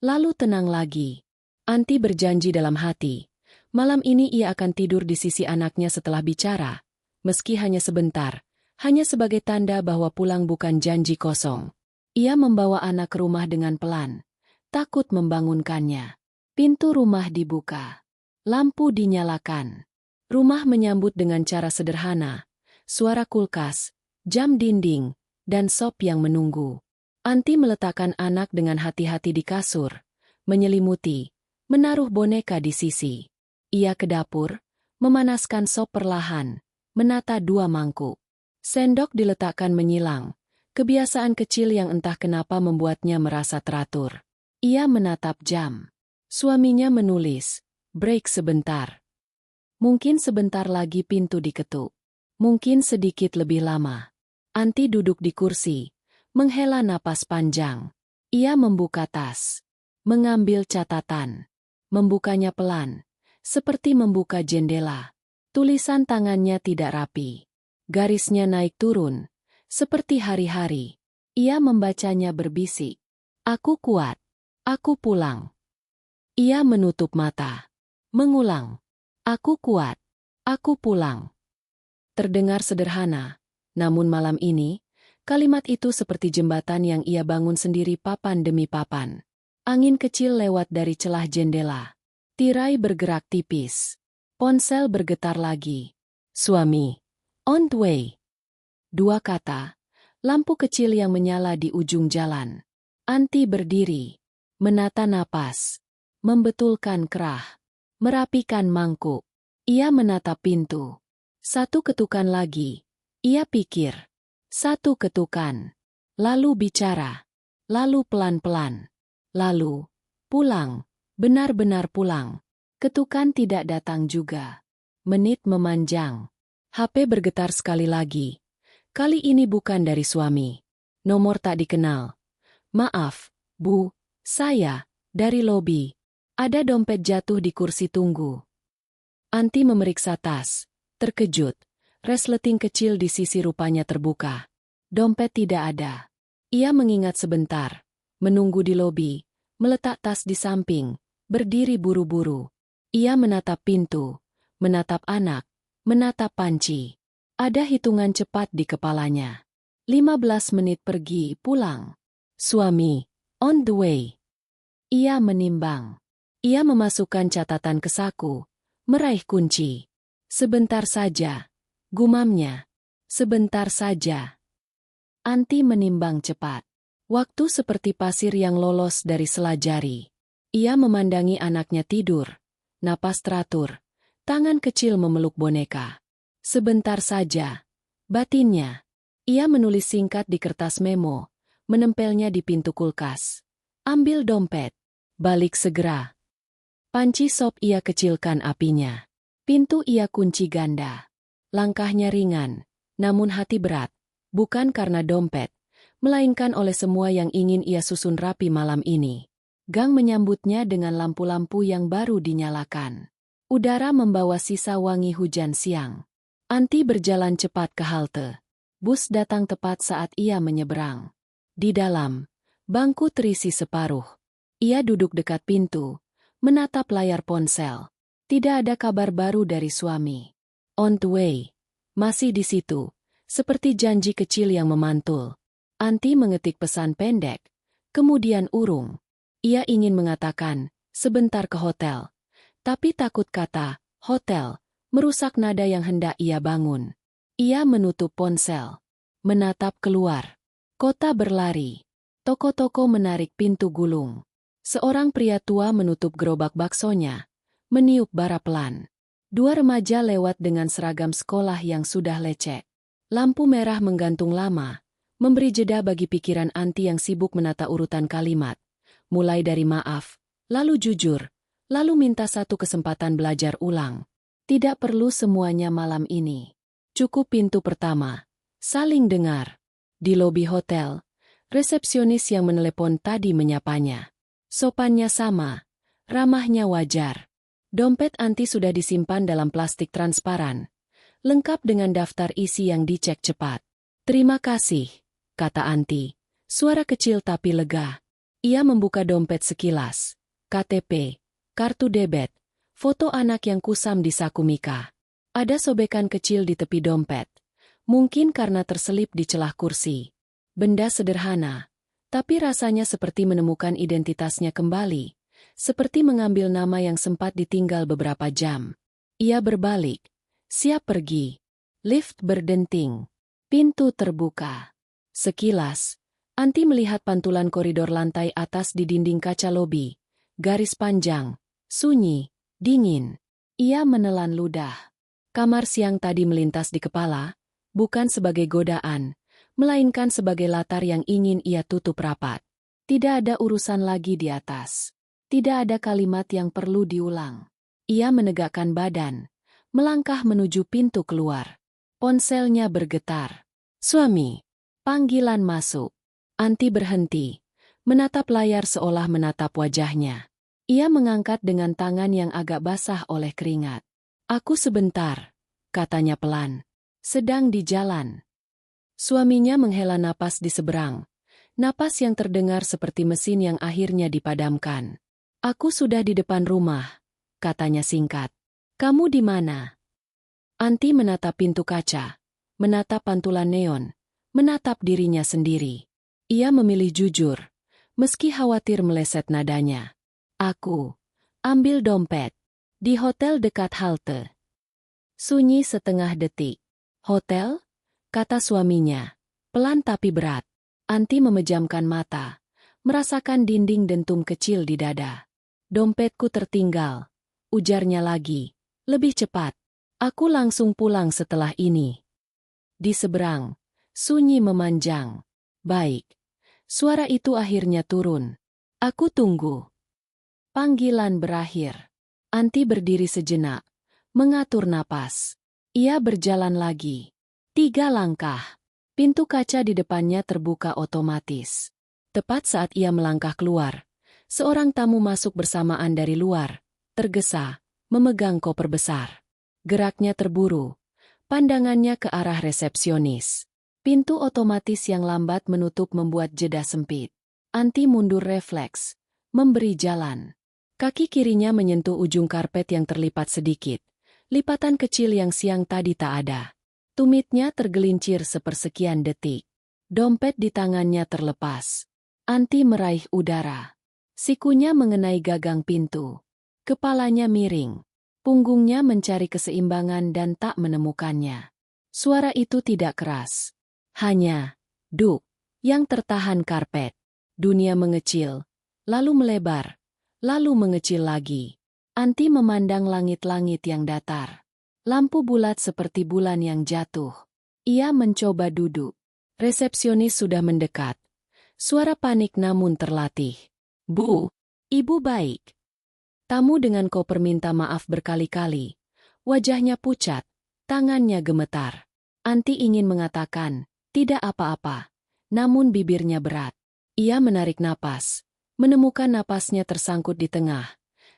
lalu tenang lagi. Anti berjanji dalam hati, malam ini ia akan tidur di sisi anaknya setelah bicara, meski hanya sebentar, hanya sebagai tanda bahwa pulang bukan janji kosong. Ia membawa anak ke rumah dengan pelan, takut membangunkannya. Pintu rumah dibuka. Lampu dinyalakan. Rumah menyambut dengan cara sederhana. Suara kulkas, jam dinding, dan sop yang menunggu. Anti meletakkan anak dengan hati-hati di kasur, menyelimuti, menaruh boneka di sisi. Ia ke dapur, memanaskan sop perlahan, menata 2 mangkuk. Sendok diletakkan menyilang. Kebiasaan kecil yang entah kenapa membuatnya merasa teratur. Ia menatap jam. Suaminya menulis, "Break sebentar." Mungkin sebentar lagi pintu diketuk. Mungkin sedikit lebih lama. Anti duduk di kursi, menghela napas panjang. Ia membuka tas, mengambil catatan, membukanya pelan, seperti membuka jendela. Tulisan tangannya tidak rapi. Garisnya naik turun. Seperti hari-hari, ia membacanya berbisik. "Aku kuat. Aku pulang." Ia menutup mata. Mengulang. "Aku kuat. Aku pulang." Terdengar sederhana, namun malam ini, kalimat itu seperti jembatan yang ia bangun sendiri papan demi papan. Angin kecil lewat dari celah jendela. Tirai bergerak tipis. Ponsel bergetar lagi. "Suami. On the way." 2 kata, lampu kecil yang menyala di ujung jalan. Anti berdiri, menata napas, membetulkan kerah, merapikan mangkuk. Ia menatap pintu. 1 ketukan lagi, ia pikir. 1 ketukan, lalu bicara, lalu pelan-pelan, lalu pulang, benar-benar pulang. Ketukan tidak datang juga. Menit memanjang. HP bergetar sekali lagi. Kali ini bukan dari suami. Nomor tak dikenal. "Maaf, Bu, saya, dari lobi. Ada dompet jatuh di kursi tunggu." Anti memeriksa tas. Terkejut. Resleting kecil di sisi rupanya terbuka. Dompet tidak ada. Ia mengingat sebentar. Menunggu di lobi. Meletak tas di samping. Berdiri buru-buru. Ia menatap pintu. Menatap anak. Menatap panci. Ada hitungan cepat di kepalanya. 15 menit pergi, pulang. Suami, on the way. Ia menimbang. Ia memasukkan catatan ke saku, meraih kunci. Sebentar saja, gumamnya. Sebentar saja. Anti menimbang cepat. Waktu seperti pasir yang lolos dari sela jari. Ia memandangi anaknya tidur. Napas teratur. Tangan kecil memeluk boneka. Sebentar saja. Batinnya. Ia menulis singkat di kertas memo, menempelnya di pintu kulkas. Ambil dompet. Balik segera. Panci sop ia kecilkan apinya. Pintu ia kunci ganda. Langkahnya ringan, namun hati berat. Bukan karena dompet, melainkan oleh semua yang ingin ia susun rapi malam ini. Gang menyambutnya dengan lampu-lampu yang baru dinyalakan. Udara membawa sisa wangi hujan siang. Anti berjalan cepat ke halte. Bus datang tepat saat ia menyeberang. Di dalam, bangku terisi separuh. Ia duduk dekat pintu, menatap layar ponsel. Tidak ada kabar baru dari suami. On the way. Masih di situ, seperti janji kecil yang memantul. Anti mengetik pesan pendek, kemudian urung. Ia ingin mengatakan, sebentar ke hotel. Tapi takut kata, hotel, merusak nada yang hendak ia bangun. Ia menutup ponsel. Menatap keluar. Kota berlari. Toko-toko menarik pintu gulung. Seorang pria tua menutup gerobak baksonya. Meniup bara pelan. 2 remaja lewat dengan seragam sekolah yang sudah lecek. Lampu merah menggantung lama, memberi jeda bagi pikiran Anti yang sibuk menata urutan kalimat. Mulai dari maaf, lalu jujur, lalu minta satu kesempatan belajar ulang. Tidak perlu semuanya malam ini. Cukup pintu pertama. Saling dengar. Di lobi hotel, resepsionis yang menelepon tadi menyapanya. Sopannya sama, ramahnya wajar. Dompet Anti sudah disimpan dalam plastik transparan, lengkap dengan daftar isi yang dicek cepat. "Terima kasih," kata Anti. Suara kecil tapi lega. Ia membuka dompet sekilas. KTP, kartu debit, foto anak yang kusam di saku Mika. Ada sobekan kecil di tepi dompet. Mungkin karena terselip di celah kursi. Benda sederhana, tapi rasanya seperti menemukan identitasnya kembali. Seperti mengambil nama yang sempat ditinggal beberapa jam. Ia berbalik. Siap pergi. Lift berdenting. Pintu terbuka. Sekilas, Anti melihat pantulan koridor lantai atas di dinding kaca lobi. Garis panjang, sunyi, dingin. Ia menelan ludah. Kamar siang tadi melintas di kepala, bukan sebagai godaan, melainkan sebagai latar yang ingin ia tutup rapat. Tidak ada urusan lagi di atas. Tidak ada kalimat yang perlu diulang. Ia menegakkan badan, melangkah menuju pintu keluar. Ponselnya bergetar. "Suami." Panggilan masuk. Anti berhenti, menatap layar seolah menatap wajahnya. Ia mengangkat dengan tangan yang agak basah oleh keringat. "Aku sebentar," katanya pelan. "Sedang di jalan." Suaminya menghela napas di seberang. Napas yang terdengar seperti mesin yang akhirnya dipadamkan. "Aku sudah di depan rumah," katanya singkat. "Kamu di mana?" Anti menatap pintu kaca, menatap pantulan neon, menatap dirinya sendiri. Ia memilih jujur, meski khawatir meleset nadanya. "Aku ambil dompet di hotel dekat halte." Sunyi setengah detik. "Hotel?" kata suaminya, pelan tapi berat. Anti memejamkan mata, merasakan dinding dentum kecil di dada. "Dompetku tertinggal," ujarnya lagi, lebih cepat. "Aku langsung pulang setelah ini." Di seberang, sunyi memanjang. "Baik." Suara itu akhirnya turun. "Aku tunggu." Panggilan berakhir. Anti berdiri sejenak, mengatur napas. Ia berjalan lagi. 3 langkah. Pintu kaca di depannya terbuka otomatis. Tepat saat ia melangkah keluar, seorang tamu masuk bersamaan dari luar, tergesa, memegang koper besar. Geraknya terburu, pandangannya ke arah resepsionis. Pintu otomatis yang lambat menutup membuat jeda sempit. Anti mundur refleks, memberi jalan. Kaki kirinya menyentuh ujung karpet yang terlipat sedikit. Lipatan kecil yang siang tadi tak ada. Tumitnya tergelincir sepersekian detik. Dompet di tangannya terlepas. Anti meraih udara. Sikunya mengenai gagang pintu. Kepalanya miring. Punggungnya mencari keseimbangan dan tak menemukannya. Suara itu tidak keras. Hanya duk yang tertahan karpet. Dunia mengecil, lalu melebar, lalu mengecil lagi. Anti memandang langit-langit yang datar. Lampu bulat seperti bulan yang jatuh. Ia mencoba duduk. Resepsionis sudah mendekat. Suara panik namun terlatih. "Bu, ibu baik." Tamu dengan koper minta maaf berkali-kali. Wajahnya pucat, tangannya gemetar. Anti ingin mengatakan, "Tidak apa-apa," namun bibirnya berat. Ia menarik napas, menemukan napasnya tersangkut di tengah,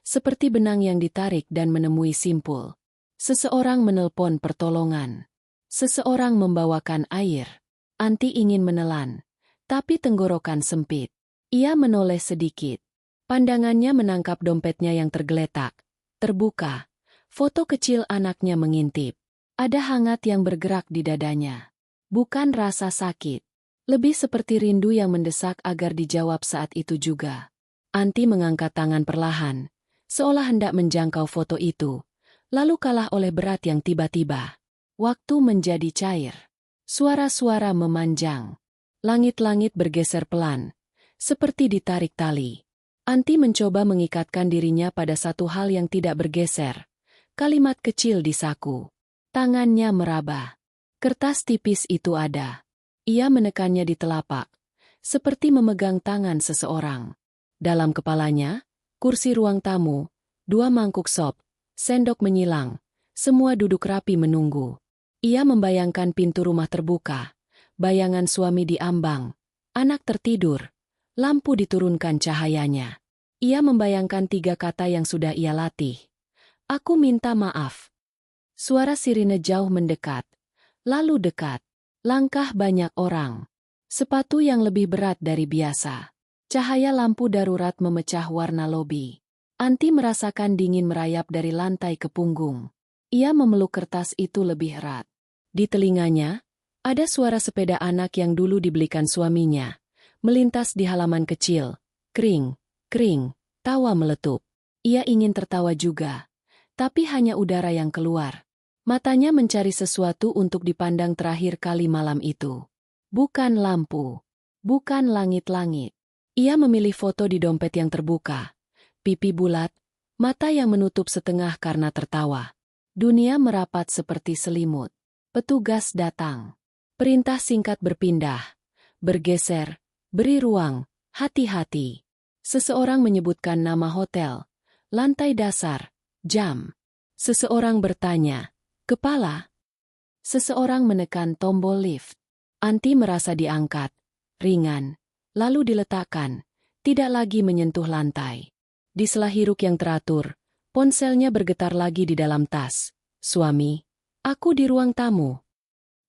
seperti benang yang ditarik dan menemui simpul. Seseorang menelpon pertolongan. Seseorang membawakan air. Anti ingin menelan, tapi tenggorokan sempit. Ia menoleh sedikit. Pandangannya menangkap dompetnya yang tergeletak, terbuka. Foto kecil anaknya mengintip. Ada hangat yang bergerak di dadanya. Bukan rasa sakit. Lebih seperti rindu yang mendesak agar dijawab saat itu juga. Anti mengangkat tangan perlahan, seolah hendak menjangkau foto itu, lalu kalah oleh berat yang tiba-tiba. Waktu menjadi cair. Suara-suara memanjang. Langit-langit bergeser pelan, seperti ditarik tali. Anti mencoba mengikatkan dirinya pada satu hal yang tidak bergeser. Kalimat kecil di saku. Tangannya meraba. Kertas tipis itu ada. Ia menekannya di telapak, seperti memegang tangan seseorang. Dalam kepalanya, kursi ruang tamu, 2 mangkuk sop, sendok menyilang, semua duduk rapi menunggu. Ia membayangkan pintu rumah terbuka, bayangan suami di ambang, anak tertidur, lampu diturunkan cahayanya. Ia membayangkan 3 kata yang sudah ia latih. Aku minta maaf. Suara sirine jauh mendekat, lalu dekat. Langkah banyak orang. Sepatu yang lebih berat dari biasa. Cahaya lampu darurat memecah warna lobi. Anti merasakan dingin merayap dari lantai ke punggung. Ia memeluk kertas itu lebih erat. Di telinganya, ada suara sepeda anak yang dulu dibelikan suaminya. Melintas di halaman kecil. Kring, kring, tawa meletup. Ia ingin tertawa juga. Tapi hanya udara yang keluar. Matanya mencari sesuatu untuk dipandang terakhir kali malam itu. Bukan lampu. Bukan langit-langit. Ia memilih foto di dompet yang terbuka. Pipi bulat, mata yang menutup setengah karena tertawa. Dunia merapat seperti selimut. Petugas datang. Perintah singkat berpindah. Bergeser, beri ruang, hati-hati. Seseorang menyebutkan nama hotel, lantai dasar, jam. Seseorang bertanya, kepala. Seseorang menekan tombol lift. Anti merasa diangkat, ringan, lalu diletakkan, tidak lagi menyentuh lantai. Di sela hiruk yang teratur, ponselnya bergetar lagi di dalam tas. Suami, aku di ruang tamu.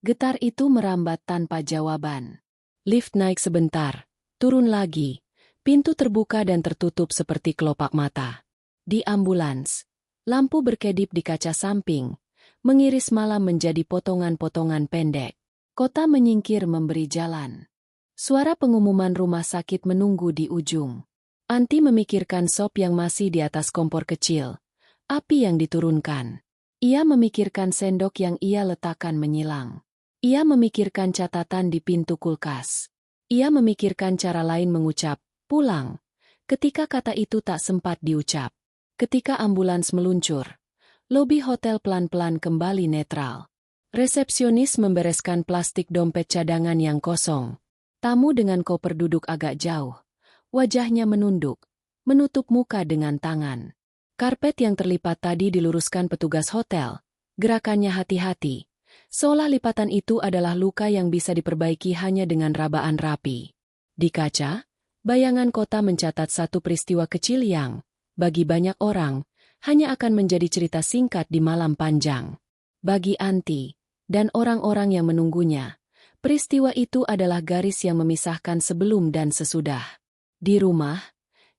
Getar itu merambat tanpa jawaban. Lift naik sebentar, turun lagi. Pintu terbuka dan tertutup seperti kelopak mata. Di ambulans, lampu berkedip di kaca samping, mengiris malam menjadi potongan-potongan pendek. Kota menyingkir memberi jalan. Suara pengumuman rumah sakit menunggu di ujung. Anti memikirkan sop yang masih di atas kompor kecil. Api yang diturunkan. Ia memikirkan sendok yang ia letakkan menyilang. Ia memikirkan catatan di pintu kulkas. Ia memikirkan cara lain mengucap, pulang. Ketika kata itu tak sempat diucap. Ketika ambulans meluncur. Lobi hotel pelan-pelan kembali netral. Resepsionis membereskan plastik dompet cadangan yang kosong. Tamu dengan koper duduk agak jauh. Wajahnya menunduk, menutup muka dengan tangan. Karpet yang terlipat tadi diluruskan petugas hotel. Gerakannya hati-hati. Seolah lipatan itu adalah luka yang bisa diperbaiki hanya dengan rabaan rapi. Di kaca, bayangan kota mencatat satu peristiwa kecil yang, bagi banyak orang, hanya akan menjadi cerita singkat di malam panjang. Bagi Anti, dan orang-orang yang menunggunya, peristiwa itu adalah garis yang memisahkan sebelum dan sesudah. Di rumah,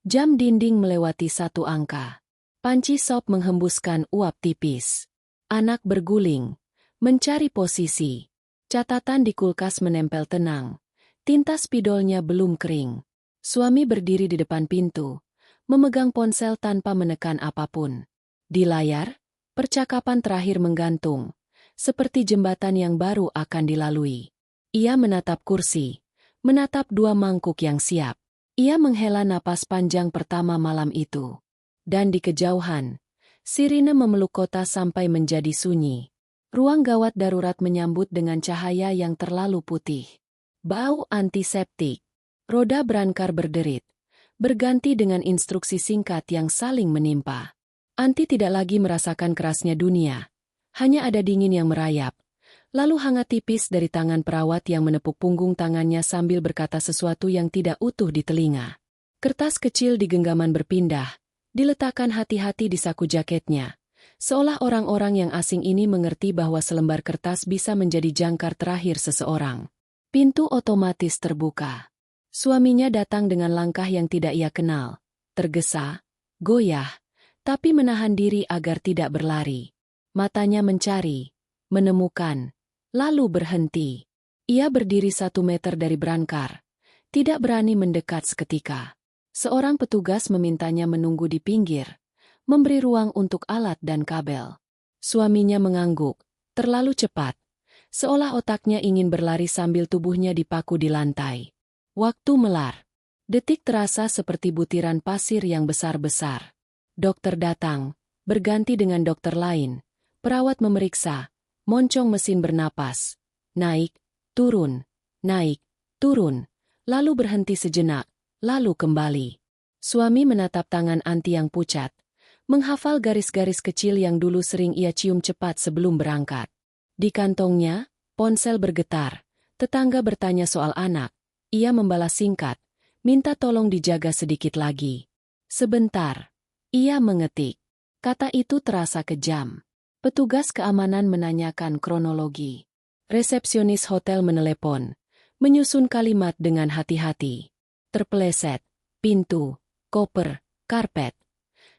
jam dinding melewati 1 angka. Panci sop menghembuskan uap tipis. Anak berguling, mencari posisi. Catatan di kulkas menempel tenang. Tinta spidolnya belum kering. Suami berdiri di depan pintu, memegang ponsel tanpa menekan apapun. Di layar, percakapan terakhir menggantung, seperti jembatan yang baru akan dilalui. Ia menatap kursi, menatap 2 mangkuk yang siap. Ia menghela napas panjang pertama malam itu. Dan di kejauhan, sirine memeluk kota sampai menjadi sunyi. Ruang gawat darurat menyambut dengan cahaya yang terlalu putih. Bau antiseptik. Roda berangkar berderit. Berganti dengan instruksi singkat yang saling menimpa. Anti tidak lagi merasakan kerasnya dunia. Hanya ada dingin yang merayap. Lalu hangat tipis dari tangan perawat yang menepuk punggung tangannya sambil berkata sesuatu yang tidak utuh di telinga. Kertas kecil di genggaman berpindah. Diletakkan hati-hati di saku jaketnya. Seolah orang-orang yang asing ini mengerti bahwa selembar kertas bisa menjadi jangkar terakhir seseorang. Pintu otomatis terbuka. Suaminya datang dengan langkah yang tidak ia kenal. Tergesa, goyah, tapi menahan diri agar tidak berlari. Matanya mencari, menemukan, lalu berhenti. Ia berdiri 1 meter dari berangkar. Tidak berani mendekat seketika. Seorang petugas memintanya menunggu di pinggir, memberi ruang untuk alat dan kabel. Suaminya mengangguk, terlalu cepat. Seolah otaknya ingin berlari sambil tubuhnya dipaku di lantai. Waktu melar. Detik terasa seperti butiran pasir yang besar-besar. Dokter datang, berganti dengan dokter lain. Perawat memeriksa, moncong mesin bernapas. naik, turun, lalu berhenti sejenak, lalu kembali. Suami menatap tangan Anti yang pucat, menghafal garis-garis kecil yang dulu sering ia cium cepat sebelum berangkat. Di kantongnya, ponsel bergetar. Tetangga bertanya soal anak. Ia membalas singkat, minta tolong dijaga sedikit lagi. Sebentar. Ia mengetik. Kata itu terasa kejam. Petugas keamanan menanyakan kronologi. Resepsionis hotel menelepon, menyusun kalimat dengan hati-hati. Terpeleset, pintu, koper, karpet.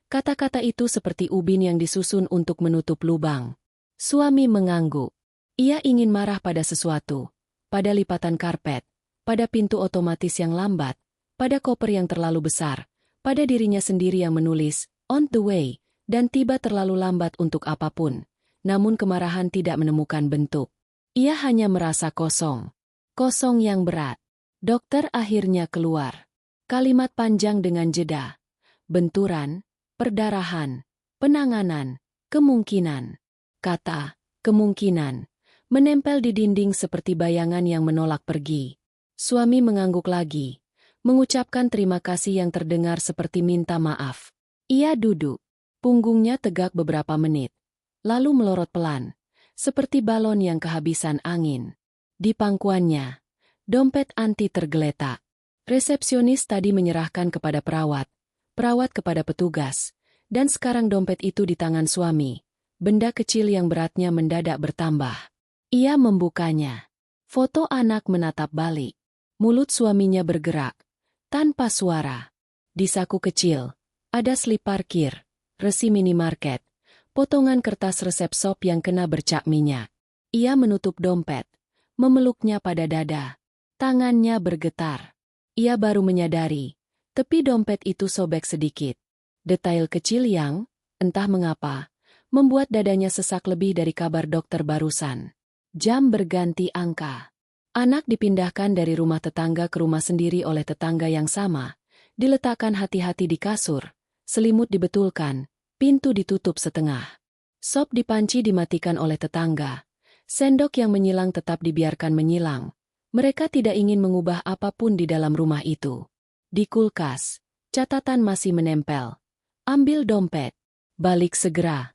Kata-kata itu seperti ubin yang disusun untuk menutup lubang. Suami mengangguk. Ia ingin marah pada sesuatu, pada lipatan karpet, pada pintu otomatis yang lambat, pada koper yang terlalu besar, pada dirinya sendiri yang menulis, on the way, dan tiba terlalu lambat untuk apapun. Namun kemarahan tidak menemukan bentuk. Ia hanya merasa kosong. Kosong yang berat. Dokter akhirnya keluar. Kalimat panjang dengan jeda. Benturan, perdarahan, penanganan, kemungkinan. Kata, kemungkinan, menempel di dinding seperti bayangan yang menolak pergi. Suami mengangguk lagi, mengucapkan terima kasih yang terdengar seperti minta maaf. Ia duduk. Punggungnya tegak beberapa menit, lalu melorot pelan, seperti balon yang kehabisan angin. Di pangkuannya, dompet Anti tergeletak. Resepsionis tadi menyerahkan kepada perawat kepada petugas, dan sekarang dompet itu di tangan suami. Benda kecil yang beratnya mendadak bertambah. Ia membukanya. Foto anak menatap balik. Mulut suaminya bergerak, tanpa suara. Di saku kecil, ada slip parkir, resi minimarket, potongan kertas resep sop yang kena bercak minyak. Ia menutup dompet, memeluknya pada dada. Tangannya bergetar. Ia baru menyadari, tepi dompet itu sobek sedikit. Detail kecil yang, entah mengapa, membuat dadanya sesak lebih dari kabar dokter barusan. Jam berganti angka. Anak dipindahkan dari rumah tetangga ke rumah sendiri oleh tetangga yang sama. Diletakkan hati-hati di kasur. Selimut dibetulkan, pintu ditutup setengah. Sop di panci dimatikan oleh tetangga. Sendok yang menyilang tetap dibiarkan menyilang. Mereka tidak ingin mengubah apapun di dalam rumah itu. Di kulkas, catatan masih menempel. Ambil dompet. Balik segera.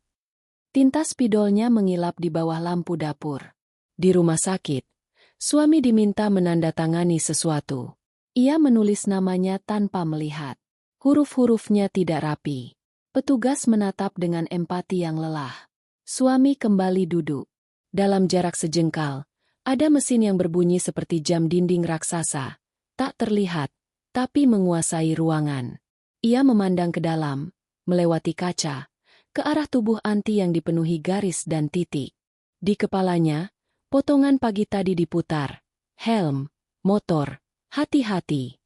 Tinta spidolnya mengilap di bawah lampu dapur. Di rumah sakit, suami diminta menandatangani sesuatu. Ia menulis namanya tanpa melihat. Huruf-hurufnya tidak rapi. Petugas menatap dengan empati yang lelah. Suami kembali duduk. Dalam jarak sejengkal, ada mesin yang berbunyi seperti jam dinding raksasa. Tak terlihat, tapi menguasai ruangan. Ia memandang ke dalam, melewati kaca, ke arah tubuh Anti yang dipenuhi garis dan titik. Di kepalanya, potongan pagi tadi diputar. Helm, motor, hati-hati.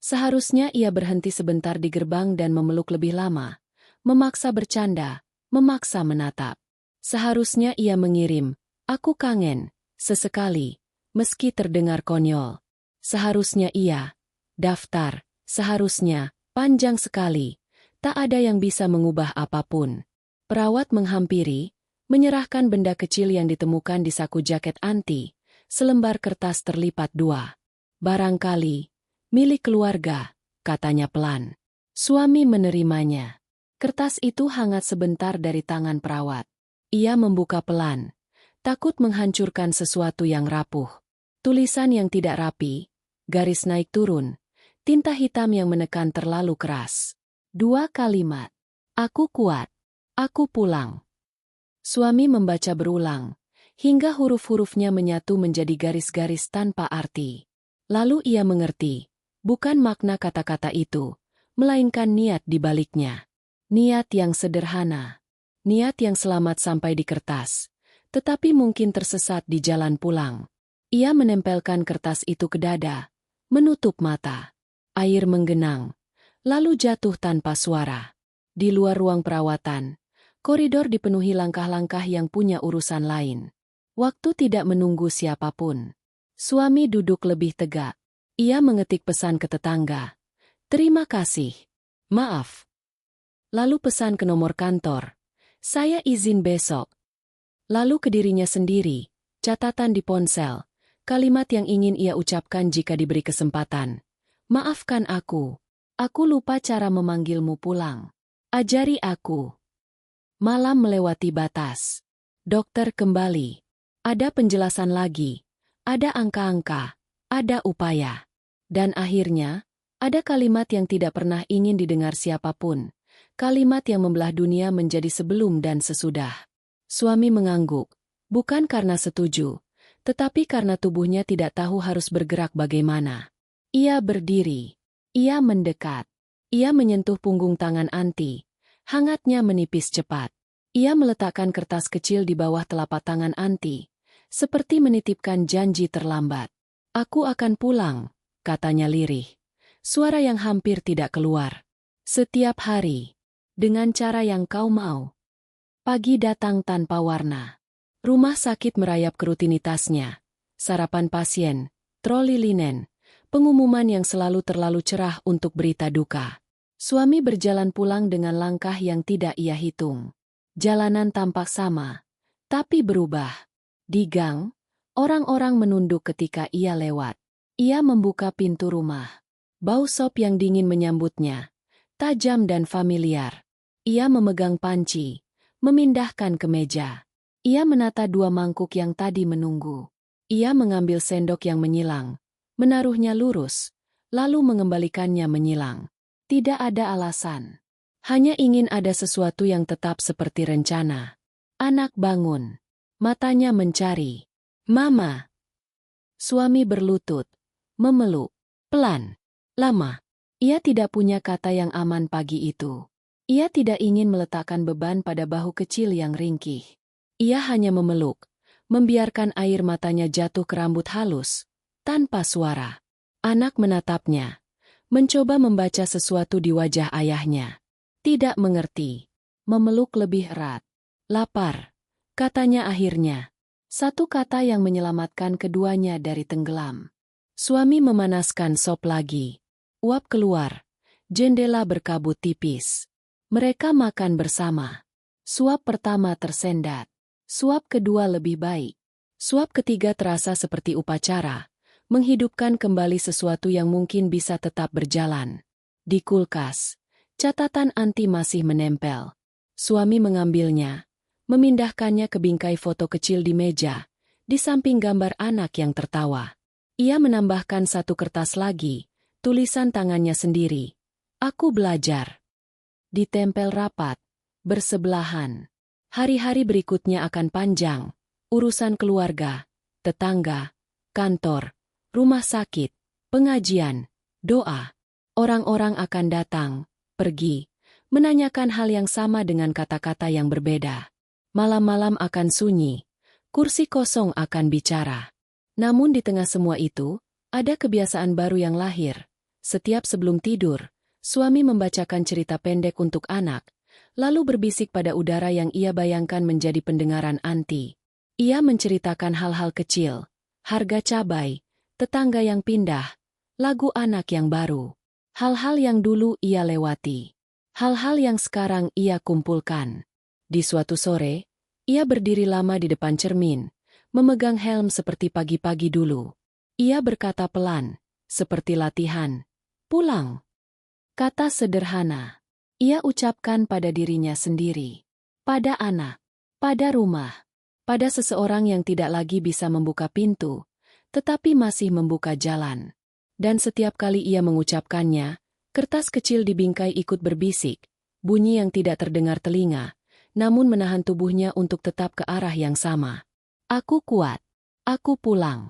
Seharusnya ia berhenti sebentar di gerbang dan memeluk lebih lama. Memaksa bercanda, memaksa menatap. Seharusnya ia mengirim, aku kangen, sesekali, meski terdengar konyol. Seharusnya ia, daftar, seharusnya, panjang sekali. Tak ada yang bisa mengubah apapun. Perawat menghampiri, menyerahkan benda kecil yang ditemukan di saku jaket Anti, selembar kertas terlipat dua. Barangkali, milik keluarga, katanya pelan. Suami menerimanya. Kertas itu hangat sebentar dari tangan perawat. Ia membuka pelan, takut menghancurkan sesuatu yang rapuh. Tulisan yang tidak rapi, garis naik turun, tinta hitam yang menekan terlalu keras. 2 kalimat. Aku kuat. Aku pulang. Suami membaca berulang, hingga huruf-hurufnya menyatu menjadi garis-garis tanpa arti. Lalu ia mengerti, bukan makna kata-kata itu, melainkan niat di baliknya. Niat yang sederhana. Niat yang selamat sampai di kertas, tetapi mungkin tersesat di jalan pulang. Ia menempelkan kertas itu ke dada, menutup mata. Air menggenang, lalu jatuh tanpa suara. Di luar ruang perawatan, koridor dipenuhi langkah-langkah yang punya urusan lain. Waktu tidak menunggu siapapun. Suami duduk lebih tegak. Ia mengetik pesan ke tetangga. Terima kasih. Maaf. Lalu pesan ke nomor kantor. Saya izin besok. Lalu ke dirinya sendiri. Catatan di ponsel. Kalimat yang ingin ia ucapkan jika diberi kesempatan. Maafkan aku. Aku lupa cara memanggilmu pulang. Ajari aku. Malam melewati batas. Dokter kembali. Ada penjelasan lagi. Ada angka-angka. Ada upaya. Dan akhirnya, ada kalimat yang tidak pernah ingin didengar siapapun. Kalimat yang membelah dunia menjadi sebelum dan sesudah. Suami mengangguk. Bukan karena setuju, tetapi karena tubuhnya tidak tahu harus bergerak bagaimana. Ia berdiri. Ia mendekat. Ia menyentuh punggung tangan Anti. Hangatnya menipis cepat. Ia meletakkan kertas kecil di bawah telapak tangan Anti, seperti menitipkan janji terlambat. Aku akan pulang, katanya lirih. Suara yang hampir tidak keluar. Setiap hari. Dengan cara yang kau mau. Pagi datang tanpa warna. Rumah sakit merayap ke rutinitasnya. Sarapan pasien, troli linen, pengumuman yang selalu terlalu cerah untuk berita duka. Suami berjalan pulang dengan langkah yang tidak ia hitung. Jalanan tampak sama, tapi berubah. Di gang, orang-orang menunduk ketika ia lewat. Ia membuka pintu rumah. Bau sop yang dingin menyambutnya, tajam dan familiar. Ia memegang panci, memindahkan ke meja. Ia menata dua mangkuk yang tadi menunggu. Ia mengambil sendok yang menyilang, menaruhnya lurus, lalu mengembalikannya menyilang. Tidak ada alasan. Hanya ingin ada sesuatu yang tetap seperti rencana. Anak bangun. Matanya mencari. Mama. Suami berlutut. Memeluk. Pelan. Lama. Ia tidak punya kata yang aman pagi itu. Ia tidak ingin meletakkan beban pada bahu kecil yang ringkih. Ia hanya memeluk, membiarkan air matanya jatuh ke rambut halus, tanpa suara. Anak menatapnya, mencoba membaca sesuatu di wajah ayahnya. Tidak mengerti, memeluk lebih erat. Lapar, katanya akhirnya. Satu kata yang menyelamatkan keduanya dari tenggelam. Suami memanaskan sop lagi. Uap keluar, jendela berkabut tipis. Mereka makan bersama. Suap pertama tersendat. Suap kedua lebih baik. Suap ketiga terasa seperti upacara, menghidupkan kembali sesuatu yang mungkin bisa tetap berjalan. Di kulkas, catatan Anti masih menempel. Suami mengambilnya, memindahkannya ke bingkai foto kecil di meja, di samping gambar anak yang tertawa. Ia menambahkan satu kertas lagi, tulisan tangannya sendiri. Aku belajar. Ditempel rapat, bersebelahan. Hari-hari berikutnya akan panjang. Urusan keluarga, tetangga, kantor, rumah sakit, pengajian, doa. Orang-orang akan datang, pergi, menanyakan hal yang sama dengan kata-kata yang berbeda. Malam-malam akan sunyi, kursi kosong akan bicara. Namun di tengah semua itu, ada kebiasaan baru yang lahir. Setiap sebelum tidur, suami membacakan cerita pendek untuk anak, lalu berbisik pada udara yang ia bayangkan menjadi pendengaran Anti. Ia menceritakan hal-hal kecil, harga cabai, tetangga yang pindah, lagu anak yang baru. Hal-hal yang dulu ia lewati. Hal-hal yang sekarang ia kumpulkan. Di suatu sore, ia berdiri lama di depan cermin, memegang helm seperti pagi-pagi dulu. Ia berkata pelan, seperti latihan. Pulang. Kata sederhana. Ia ucapkan pada dirinya sendiri, pada anak, pada rumah, pada seseorang yang tidak lagi bisa membuka pintu, tetapi masih membuka jalan. Dan setiap kali ia mengucapkannya, kertas kecil di bingkai ikut berbisik, bunyi yang tidak terdengar telinga, namun menahan tubuhnya untuk tetap ke arah yang sama. Aku kuat. Aku pulang.